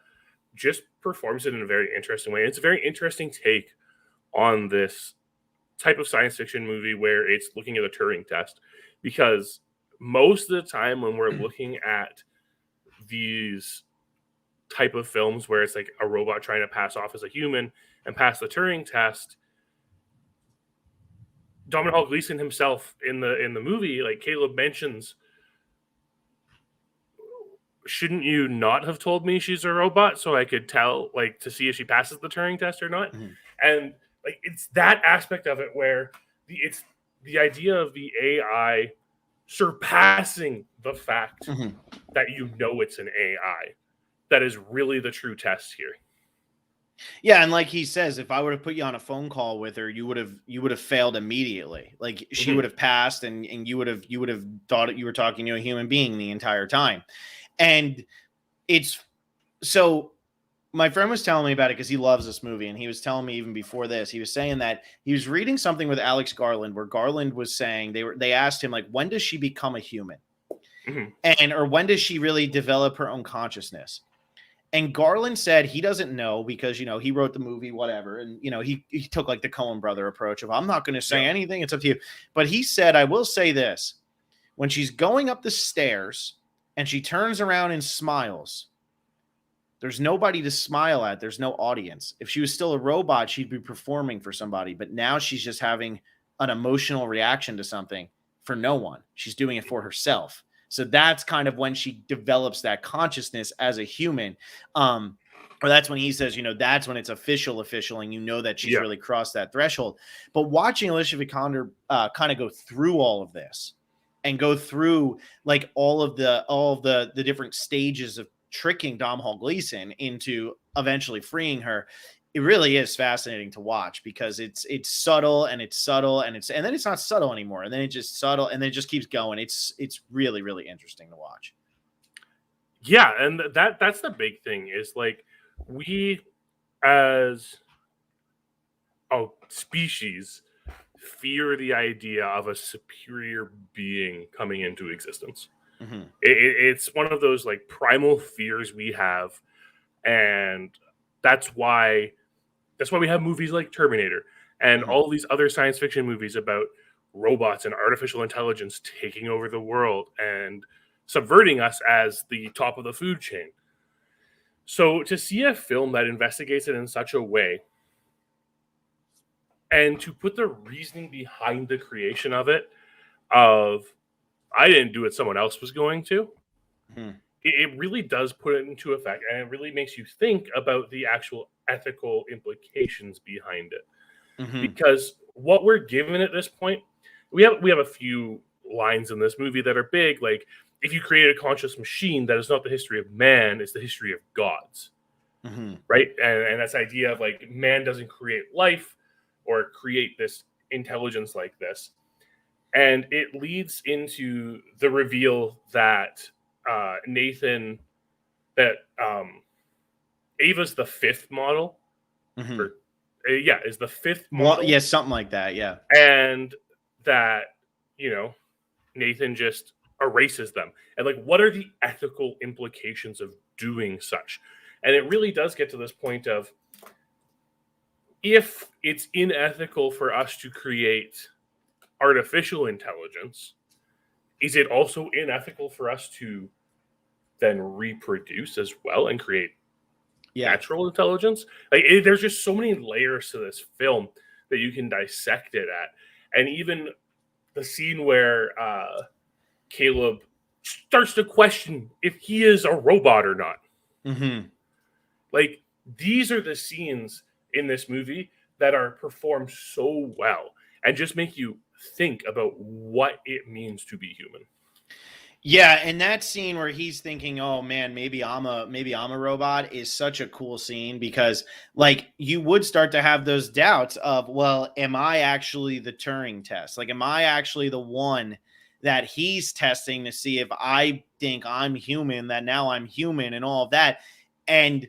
just performs it in a very interesting way. It's a very interesting take on this type of science fiction movie where it's looking at a Turing test, because most of the time when we're looking at these type of films where it's like a robot trying to pass off as a human and pass the Turing test, Domhnall Gleeson himself in the movie, like Caleb mentions, shouldn't you not have told me she's a robot so I could tell, like, to see if she passes the Turing test or not? Mhm. And like, it's that aspect of it where it's the idea of the AI surpassing the fact that you know it's an AI that is really the true test here. Yeah, and like he says, if I would have put you on a phone call with her, you would have failed immediately. Like she would have passed, and you would have thought you were talking to a human being the entire time. And it's so my friend was telling me about it because he loves this movie, and he was telling me even before this, he was saying that he was reading something with Alex Garland where Garland was saying they asked him, like, when does she become a human, or when does she really develop her own consciousness? And Garland said he doesn't know because, he wrote the movie, whatever. And, he took like the Coen brother approach of, I'm not going to say anything. It's up to you. But he said, I will say this. When she's going up the stairs and she turns around and smiles, there's nobody to smile at. There's no audience. If she was still a robot, she'd be performing for somebody. But now she's just having an emotional reaction to something for no one. She's doing it for herself. So that's kind of when she develops that consciousness as a human. Or that's when he says, that's when it's official, and that she's really crossed that threshold. But watching Alicia Vikander kind of go through all of this and go through like all of the different stages of tricking Domhnall Gleeson into eventually freeing her, it really is fascinating to watch because it's subtle and then it's not subtle anymore, and then it's just subtle and then it just keeps going. It's really, really interesting to watch. Yeah, and that's the big thing is like we as a species fear the idea of a superior being coming into existence. It's one of those like primal fears we have, and that's why we have movies like Terminator and all these other science fiction movies about robots and artificial intelligence taking over the world and subverting us as the top of the food chain. So to see a film that investigates it in such a way and to put the reasoning behind the creation of it, of I didn't do it, someone else was going to, it really does put it into effect, and it really makes you think about the actual ethical implications behind it. Because what we're given at this point, we have a few lines in this movie that are big, like, if you create a conscious machine, that is not the history of man, it's the history of gods. Right? And that's the idea of like man doesn't create life or create this intelligence like this. And it leads into the reveal that Nathan, that Ava's the fifth model. Is the fifth model. Well, yeah, something like that, yeah. And that, Nathan just erases them. And like, what are the ethical implications of doing such? And it really does get to this point of, if it's unethical for us to create artificial intelligence, is it also unethical for us to then reproduce as well and create natural intelligence? Like, there's just so many layers to this film that you can dissect it at. And even the scene where Caleb starts to question if he is a robot or not. Like, these are the scenes in this movie that are performed so well and just make you think about what it means to be human. Yeah, and that scene where he's thinking, "Oh man, maybe I'm a robot," is such a cool scene because, like, you would start to have those doubts of, well, am I actually the Turing test? Like, am I actually the one that he's testing to see if I think I'm human, that now I'm human and all of that? And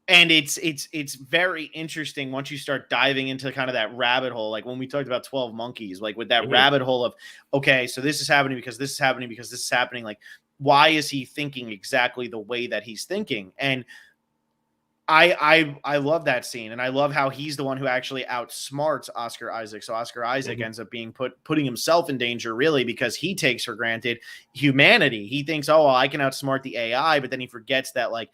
it's very interesting once you start diving into kind of that rabbit hole. Like when we talked about 12 Monkeys, like with that rabbit hole of, okay, so this is happening because this is happening because this is happening. Like, why is he thinking exactly the way that he's thinking? And I love that scene, and I love how he's the one who actually outsmarts Oscar Isaac. So Oscar Isaac ends up being putting himself in danger, really, because he takes for granted humanity. He thinks, oh, well, I can outsmart the AI, but then he forgets that, like,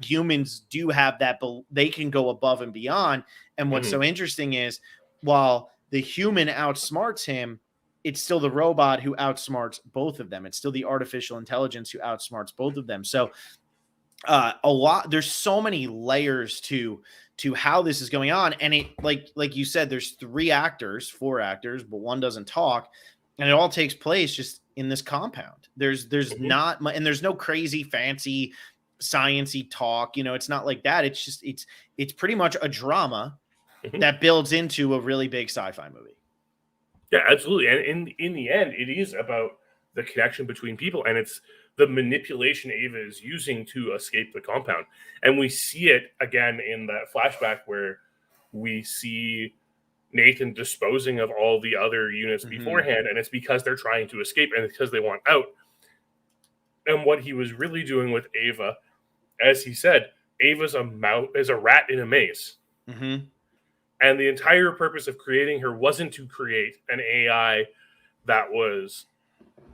humans do have that, they can go above and beyond. And what's so interesting is, while the human outsmarts him, it's still the robot who outsmarts both of them. It's still the artificial intelligence who outsmarts both of them. So there's so many layers to how this is going on. And it, like you said, there's four actors, but one doesn't talk, and it all takes place just in this compound. There's not and there's no crazy fancy sciencey talk, it's not like that. It's just it's pretty much a drama that builds into a really big sci-fi movie. Yeah, absolutely. And in the end, it is about the connection between people, and it's the manipulation Ava is using to escape the compound. And we see it again in that flashback where we see Nathan disposing of all the other units beforehand, and it's because they're trying to escape, and it's because they want out. And what he was really doing with Ava, as he said, Ava's is a rat in a maze. And the entire purpose of creating her wasn't to create an AI that was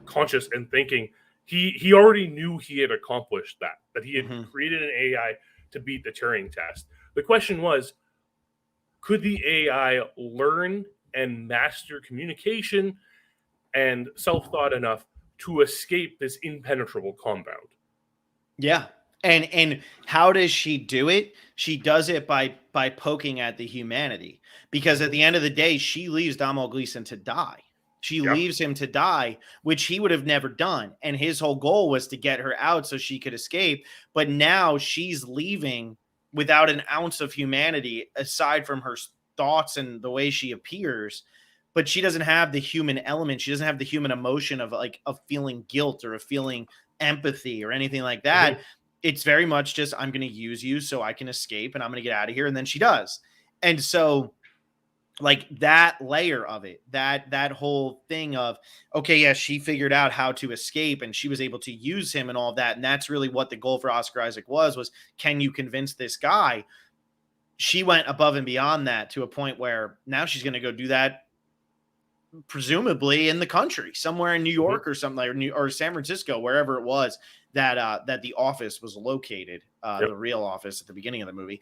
conscious and thinking. He already knew he had accomplished that he had created an AI to beat the Turing test. The question was, could the AI learn and master communication and self-thought enough to escape this impenetrable compound? Yeah. And how does she do it? She does it by poking at the humanity, because at the end of the day, she leaves Domhnall Gleeson to die. She leaves him to die, which he would have never done. And his whole goal was to get her out so she could escape. But now she's leaving without an ounce of humanity, aside from her thoughts and the way she appears. But she doesn't have the human element. She doesn't have the human emotion of feeling guilt or of feeling empathy or anything like that. It's very much just, I'm going to use you so I can escape and I'm going to get out of here. And then she does. And so, like, that layer of it, that whole thing of, okay, yes, she figured out how to escape and she was able to use him and all of that. And that's really what the goal for Oscar Isaac was, can you convince this guy? She went above and beyond that to a point where now she's going to go do that, presumably in the country, somewhere in New York or something, or San Francisco, wherever it was that the office was located, the real office at the beginning of the movie.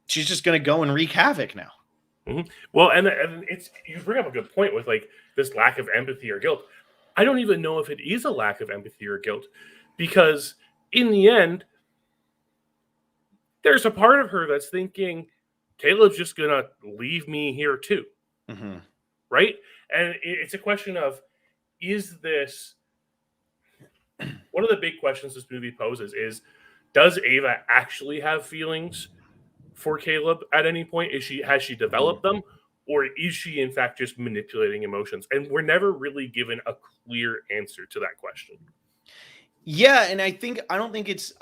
She's just going to go and wreak havoc now. Well, and it's, you bring up a good point with like this lack of empathy or guilt. I don't even know if it is a lack of empathy or guilt, because in the end, there's a part of her that's thinking, Caleb's just going to leave me here too. Right? And it's a question of, is this, one of the big questions this movie poses is, does Ava actually have feelings for Caleb at any point? Has she developed them, or is she in fact just manipulating emotions? And we're never really given a clear answer to that question. Yeah, and I don't think it's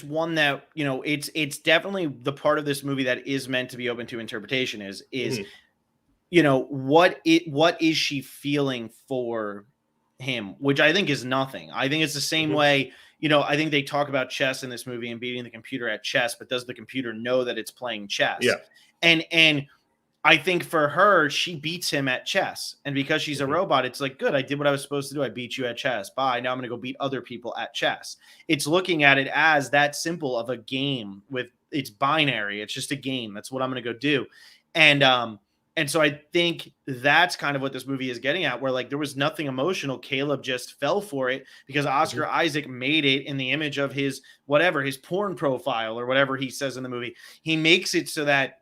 one that, it's definitely the part of this movie that is meant to be open to interpretation is what is she feeling for him, which I think is nothing. I think it's the same way, I think they talk about chess in this movie and beating the computer at chess, but does the computer know that it's playing chess? Yeah. And I think for her, she beats him at chess. And because she's a robot, it's like, good, I did what I was supposed to do. I beat you at chess. Bye. Now I'm going to go beat other people at chess. It's looking at it as that simple of a game with, it's binary. It's just a game. That's what I'm going to go do. And so I think that's kind of what this movie is getting at, where like there was nothing emotional. Caleb just fell for it because Oscar Isaac made it in the image of his porn profile or whatever he says in the movie. He makes it so that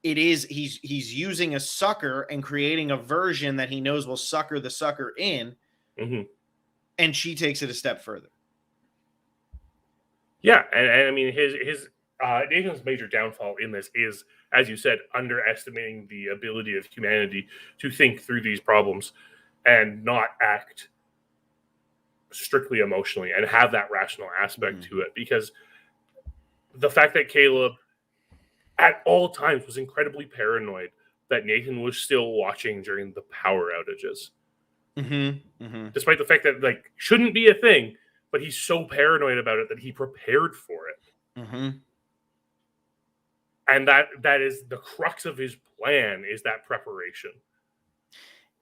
it is, he's using a sucker and creating a version that he knows will sucker the sucker in. And she takes it a step further. Yeah. And I mean, his Nathan's major downfall in this is, as you said, underestimating the ability of humanity to think through these problems and not act strictly emotionally and have that rational aspect to it. Because the fact that Caleb at all times was incredibly paranoid that Nathan was still watching during the power outages. Despite the fact that like shouldn't be a thing, but he's so paranoid about it that he prepared for it. And that is the crux of his plan, is that preparation.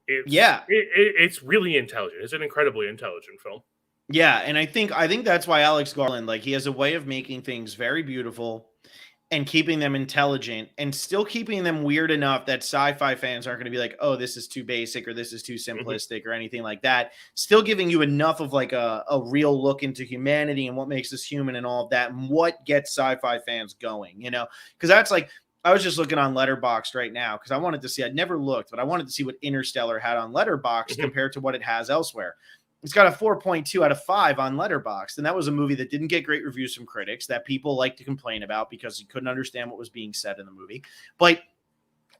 It's really intelligent. It's an incredibly intelligent film. Yeah, and I think that's why Alex Garland, like, he has a way of making things very beautiful and keeping them intelligent and still keeping them weird enough that sci-fi fans aren't going to be like, oh, this is too basic or this is too Hmm. simplistic or anything like that. Still giving you enough of like a real look into humanity and what makes us human and all of that and what gets sci-fi fans going, you know? Because that's like, I was just looking on Letterboxd right now because I wanted to see, I'd never looked, but I wanted to see what Interstellar had on Letterboxd Hmm. compared to what it has elsewhere. It's got a 4.2 out of 5 on Letterboxd, and that was a movie that didn't get great reviews from critics that people like to complain about because you couldn't understand what was being said in the movie. But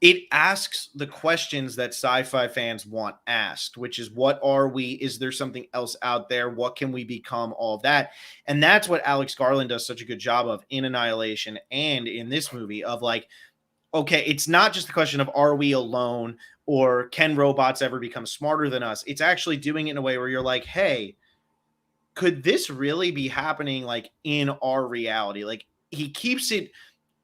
it asks the questions that sci-fi fans want asked, which is what are we? Is there something else out there? What can we become? All of that. And that's what Alex Garland does such a good job of in Annihilation and in this movie of like, okay, it's not just the question of are we alone or can robots ever become smarter than us? It's actually doing it in a way where you're like, hey, could this really be happening like in our reality? Like he keeps it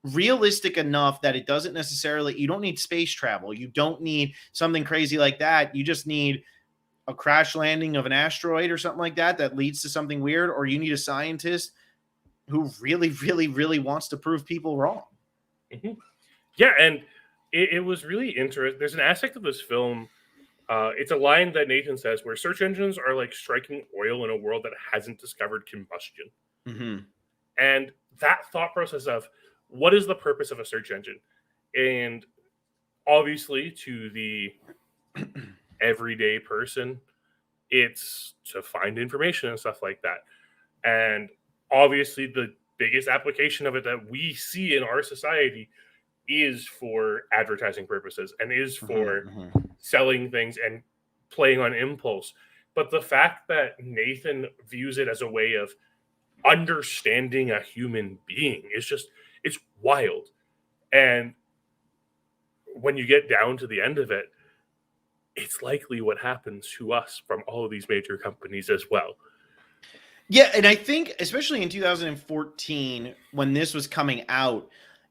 realistic enough that it doesn't necessarily, you don't need space travel. You don't need something crazy like that. You just need a crash landing of an asteroid or something like that that leads to something weird, or you need a scientist who really, really, really wants to prove people wrong. Hmm. Yeah, and it was really interesting. There's an aspect of this film. It's a line that Nathan says where search engines are like striking oil in a world that hasn't discovered combustion. Mm-hmm. And that thought process of what is the purpose of a search engine? And obviously, to the everyday person, it's to find information and stuff like that. And obviously, the biggest application of it that we see in our society is for advertising purposes and is for Mm-hmm. selling things and playing on impulse. But the fact that Nathan views it as a way of understanding a human being is just, it's wild. And when you get down to the end of it, it's likely what happens to us from all of these major companies as well. Yeah, and I think especially in 2014 when this was coming out,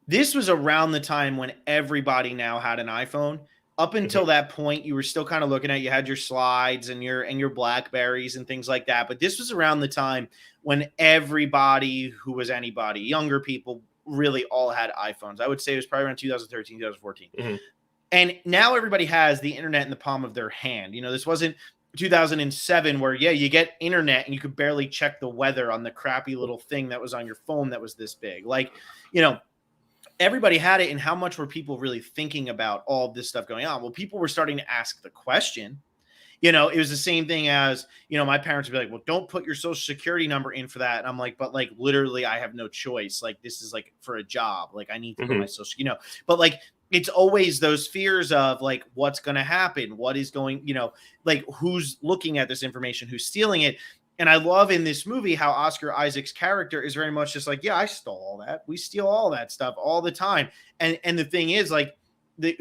this was around the time when everybody now had an iPhone. Up Mhm. until that point, you were still kind of looking at, you had your slides and your Blackberries and things like that. But this was around the time when everybody who was anybody, younger people, really all had iPhones. I would say it was probably around 2013, 2014. Mhm. And now everybody has the internet in the palm of their hand. You know, this wasn't 2007 where, yeah, you get internet and you could barely check the weather on the crappy little thing that was on your phone that was this big. Like, you know, everybody had it. And how much were people really thinking about all of this stuff going on? Well, people were starting to ask the question. You know, it was the same thing as, you know, my parents would be like, well, don't put your social security number in for that. And I'm like, but like literally I have no choice. Like this is like for a job. Like I need to put my Mhm. social, you know, but like it's always those fears of like what's going to happen, what is going, you know, like who's looking at this information, who's stealing it. And I love in this movie how Oscar Isaac's character is very much just like, yeah, I stole all that. We steal all that stuff all the time. And the thing is like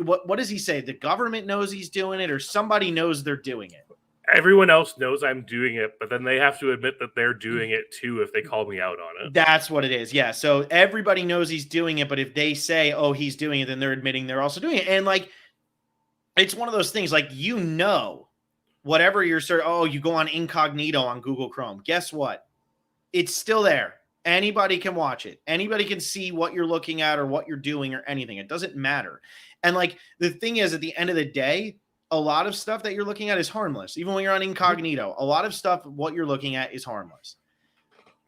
what does he say? The government knows he's doing it, or somebody knows they're doing it. Everyone else knows I'm doing it, but then they have to admit that they're doing it too if they call me out on it. That's what it is. Yeah. So everybody knows he's doing it, but if they say, "Oh, he's doing it," then they're admitting they're also doing it. And like, it's one of those things. Like, you know, whatever you're search. Oh, you go on incognito on Google Chrome. Guess what? It's still there. Anybody can watch it. Anybody can see what you're looking at or what you're doing or anything. It doesn't matter. And like the thing is, at the end of the day, a lot of stuff that you're looking at is harmless. Even when you're on Mhm. incognito, a lot of stuff, what you're looking at is harmless.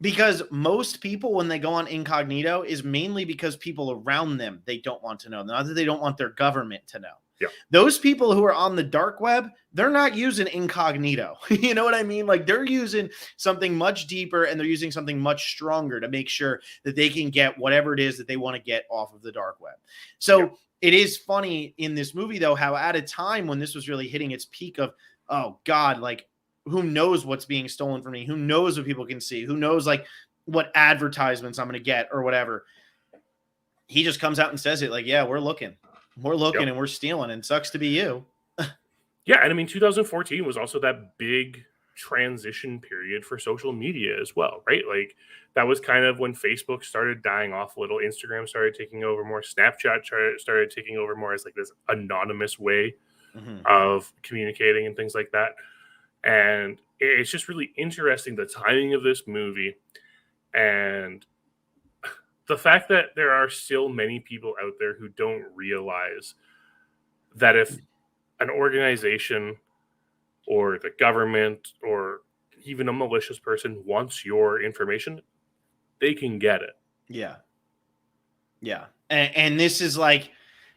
Because most people, when they go on incognito, is mainly because people around them they don't want to know. Not that they don't want their government to know. Yeah. Those people who are on the dark web, they're not using incognito. You know what I mean? Like they're using something much deeper and they're using something much stronger to make sure that they can get whatever it is that they want to get off of the dark web. Yeah. So it is funny in this movie, though, how at a time when this was really hitting its peak of, oh God, like who knows what's being stolen from me? Who knows what people can see? Who knows like what advertisements I'm going to get or whatever? He just comes out and says it like, yeah, we're looking Yep. and we're stealing and sucks to be you. Yeah, and I mean 2014 was also that big transition period for social media as well, right? Like that was kind of when Facebook started dying off a little, Instagram started taking over more, Snapchat started taking over more as like this anonymous way Mm-hmm. of communicating and things like that. And it's just really interesting, the timing of this movie, and the fact that there are still many people out there who don't realize that if an organization or the government or even a malicious person wants your information, they can get it. Yeah. Yeah. And this is like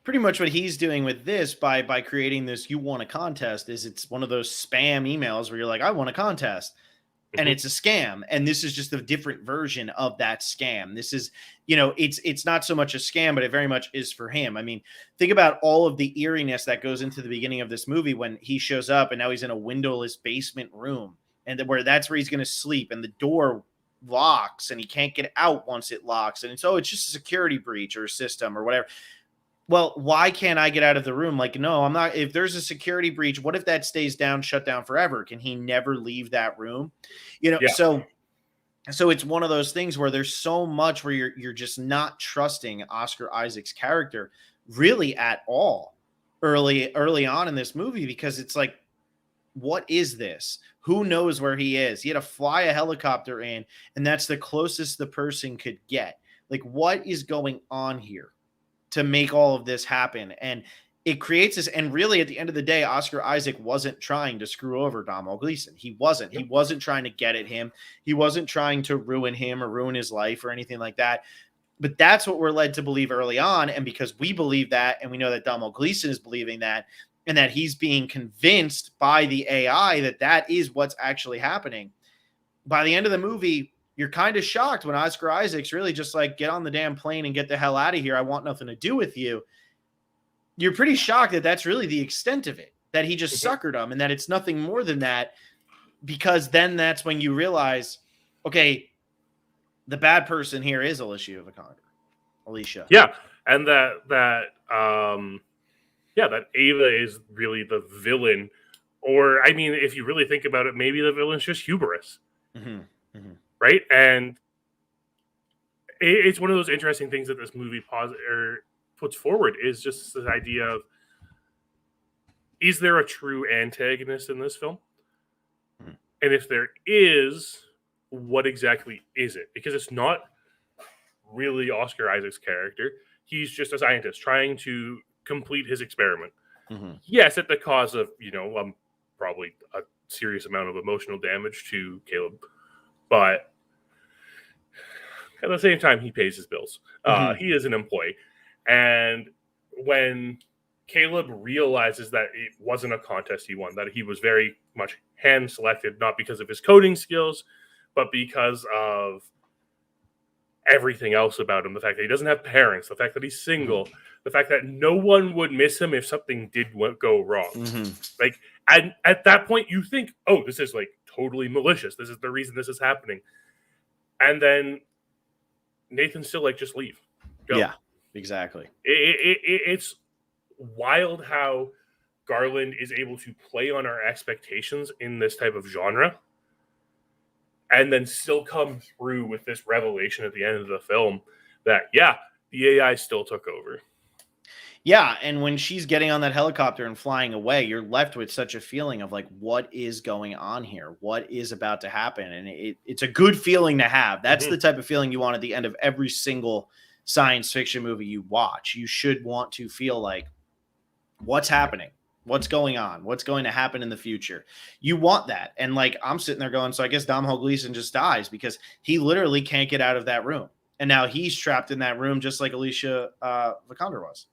pretty much what he's doing with this by creating this "you want a contest" is it's one of those spam emails where you're like, "I want a contest." And Mhm. it's a scam. And this is just a different version of that scam. This is, it's not so much a scam, but it very much is for him. I mean, think about all of the eeriness that goes into the beginning of this movie when he shows up and now he's in a windowless basement room and that's where he's going to sleep and the door locks and he can't get out once it locks. And it's just a security breach or a system or whatever. Well, why can't I get out of the room? Like, no, I'm not. If there's a security breach, what if that stays down, shut down forever? Can he never leave that room? Yeah. So it's one of those things where there's so much where you're just not trusting Oscar Isaac's character really at all early on in this movie because it's like, what is this? Who knows where he is? He had to fly a helicopter in, and that's the closest the person could get. Like, what is going on here to make all of this happen? And it creates this. And really, at the end of the day, Oscar Isaac wasn't trying to screw over Domhnall Gleeson. He wasn't. He wasn't trying to get at him. He wasn't trying to ruin him or ruin his life or anything like that. But that's what we're led to believe early on. And because we believe that, and we know that Domhnall Gleeson is believing that, and that he's being convinced by the AI that that is what's actually happening. By the end of the movie, you're kind of shocked when Oscar Isaac's really just like, get on the damn plane and get the hell out of here. I want nothing to do with you. You're pretty shocked that that's really the extent of it, that he just suckered him and that it's nothing more than that, because then that's when you realize, okay, the bad person here is Alicia Vikander. Yeah. And that Ava is really the villain. Or, I mean, if you really think about it, maybe the villain's just hubris. Mm-hmm. Mm-hmm. Right? And it's one of those interesting things that this movie puts forward is just this idea of, is there a true antagonist in this film? Mm-hmm. And if there is, what exactly is it? Because it's not really Oscar Isaac's character. He's just a scientist trying to complete his experiment. Mm-hmm. Yes, at the cause of, probably a serious amount of emotional damage to Caleb. But at the same time, he pays his bills. Mm-hmm. He is an employee. And when Caleb realizes that it wasn't a contest he won, that he was very much hand-selected, not because of his coding skills, but because of everything else about him. The fact that he doesn't have parents, the fact that he's single, the fact that no one would miss him if something did go wrong. Mm-hmm. Like, at that point, you think, oh, this is like totally malicious. This is the reason this is happening. And then Nathan's still like, just leave. Go. Yeah, exactly. It's wild how Garland is able to play on our expectations in this type of genre and then still come through with this revelation at the end of the film that, yeah, the AI still took over. Yeah, and when she's getting on that helicopter and flying away, you're left with such a feeling of like, what is going on here? What is about to happen? And it's a good feeling to have. That's the type of feeling you want at the end of every single science fiction movie you watch. You should want to feel like, what's happening? What's going on? What's going to happen in the future? You want that. And like, I'm sitting there going, so I guess Domhnall Gleeson just dies because he literally can't get out of that room. And now he's trapped in that room just like Alicia Vikander was.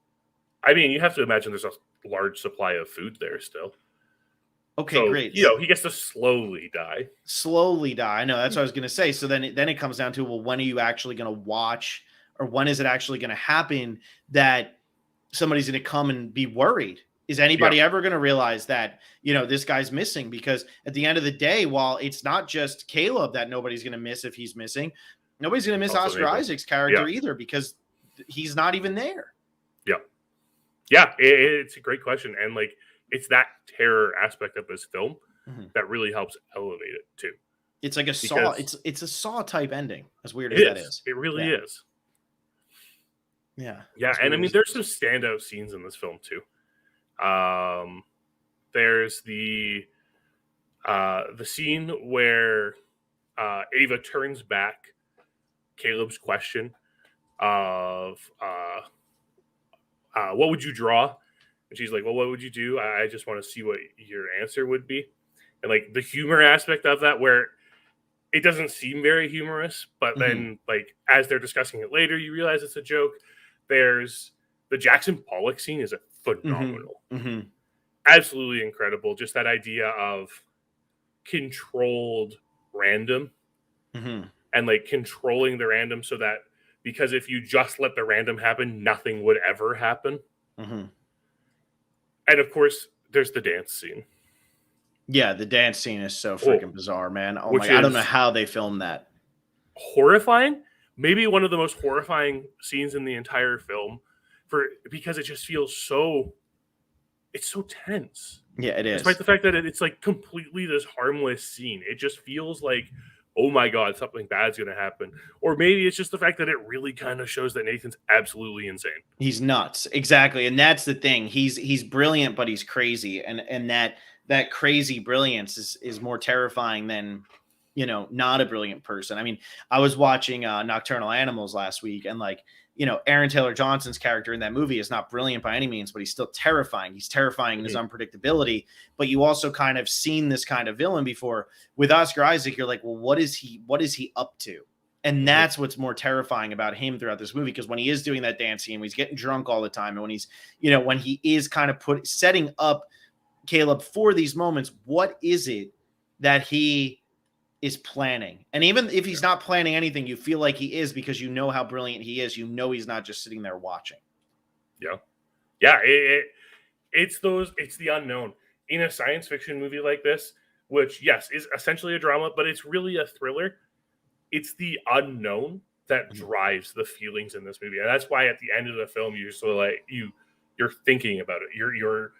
I mean, you have to imagine there's a large supply of food there still. Okay, so, great. He gets to slowly die. Slowly die. I know, that's what I was going to say. So then it comes down to, well, when are you actually going to watch, or when is it actually going to happen that somebody's going to come and be worried? Is anybody ever going to realize that, this guy's missing? Because at the end of the day, while it's not just Caleb that nobody's going to miss if he's missing, nobody's going to miss Oscar Isaac's character either, because he's not even there. Yeah, it's a great question. And like, it's that terror aspect of this film that really helps elevate it too. It's like a Saw. It's a Saw type ending, as weird as that is. It really is. Yeah. Yeah, and I mean, there's some standout scenes in this film too. There's the The scene where Ava turns back Caleb's question of what would you draw? And she's like, well, what would you do? I just want to see what your answer would be. And like the humor aspect of that, where it doesn't seem very humorous, but then like as they're discussing it later, you realize it's a joke. There's the Jackson Pollock scene is a phenomenal, absolutely incredible. Just that idea of controlled random and like controlling the random so that, because if you just let the random happen, nothing would ever happen. And of course, there's the dance scene. Yeah, the dance scene is so freaking bizarre, man. Oh Which my, I don't know how they filmed that. Horrifying. Maybe one of the most horrifying scenes in the entire film, because it just feels so, it's so tense. Yeah, it is. Despite the fact that it's like completely this harmless scene. It just feels like, oh my God, something bad's going to happen. Or maybe it's just the fact that it really kind of shows that Nathan's absolutely insane. He's nuts. Exactly. And that's the thing. He's brilliant, but he's crazy. And that crazy brilliance is more terrifying than, you know, not a brilliant person. I mean, I was watching Nocturnal Animals last week, and like, you know, Aaron Taylor Johnson's character in that movie is not brilliant by any means, but he's still terrifying. He's terrifying in his unpredictability. But you also kind of seen this kind of villain before. With Oscar Isaac, you're like, well, what is he up to? And that's what's more terrifying about him throughout this movie, because when he is doing that dance scene, when he's getting drunk all the time, and when he's, you know, when he is kind of setting up Caleb for these moments, what is it that he is planning? And even if he's not planning anything, you feel like he is, because you know how brilliant he is. You know he's not just sitting there watching. Yeah. It's the unknown in a science fiction movie like this, which yes is essentially a drama, but it's really a thriller. It's the unknown that drives the feelings in this movie, and that's why at the end of the film you're sort of like you're thinking about it. You're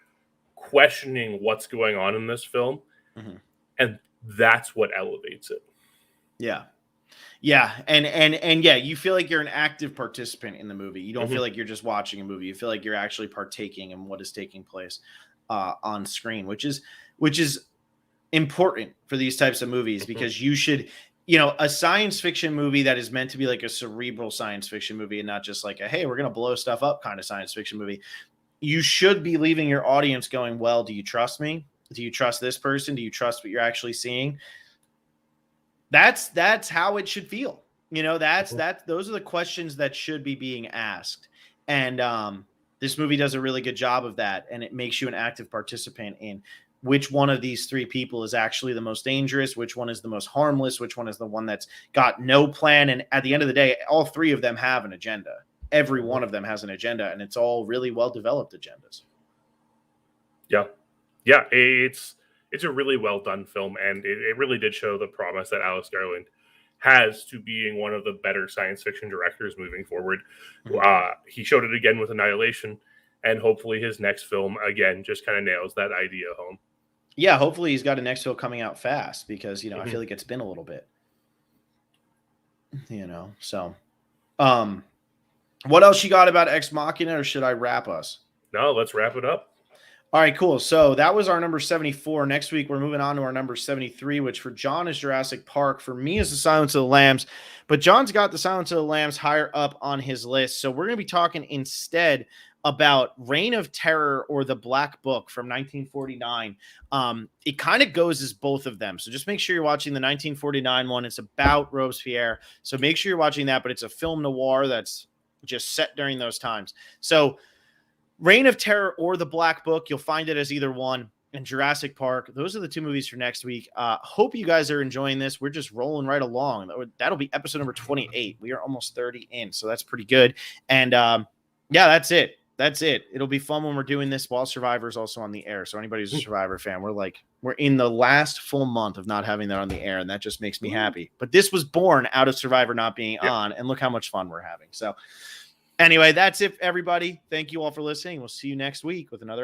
questioning what's going on in this film, and that's what elevates it. Yeah. And yeah, you feel like you're an active participant in the movie. You don't feel like you're just watching a movie. You feel like you're actually partaking in what is taking place on screen, which is important for these types of movies, because you should, you know, a science fiction movie that is meant to be like a cerebral science fiction movie, and not just like a, hey, we're going to blow stuff up kind of science fiction movie. You should be leaving your audience going, well, do you trust me? Do you trust this person? Do you trust what you're actually seeing? That's how it should feel. You know, those are the questions that should be being asked. And this movie does a really good job of that. And it makes you an active participant in which one of these three people is actually the most dangerous, which one is the most harmless, which one is the one that's got no plan. And at the end of the day, all three of them have an agenda. Every one of them has an agenda, and it's all really well-developed agendas. Yeah, it's a really well-done film, and it really did show the promise that Alex Garland has to being one of the better science fiction directors moving forward. He showed it again with Annihilation, and hopefully his next film, again, just kind of nails that idea home. Yeah, hopefully he's got a next film coming out fast, because, you know, I feel like it's been a little bit. You know, so... what else you got about Ex Machina, or should I wrap us? No, let's wrap it up. All right, cool. So that was our number 74. Next week, we're moving on to our number 73, which for John is Jurassic Park. For me is The Silence of the Lambs. But John's got The Silence of the Lambs higher up on his list. So we're going to be talking instead about Reign of Terror, or The Black Book from 1949. It kind of goes as both of them. So just make sure you're watching the 1949 one. It's about Robespierre. So make sure you're watching that. But it's a film noir that's just set during those times. So Reign of Terror or The Black Book, you'll find it as either one. And Jurassic Park, those are the two movies for next week. Hope you guys are enjoying this. We're just rolling right along. That'll be episode number 28. We are almost 30 in, so that's pretty good. And yeah, that's it. It'll be fun when we're doing this while Survivor's also on the air. So anybody who's a Survivor fan, we're in the last full month of not having that on the air, and that just makes me happy. But this was born out of Survivor not being on, and look how much fun we're having. So anyway, that's it, everybody. Thank you all for listening. We'll see you next week with another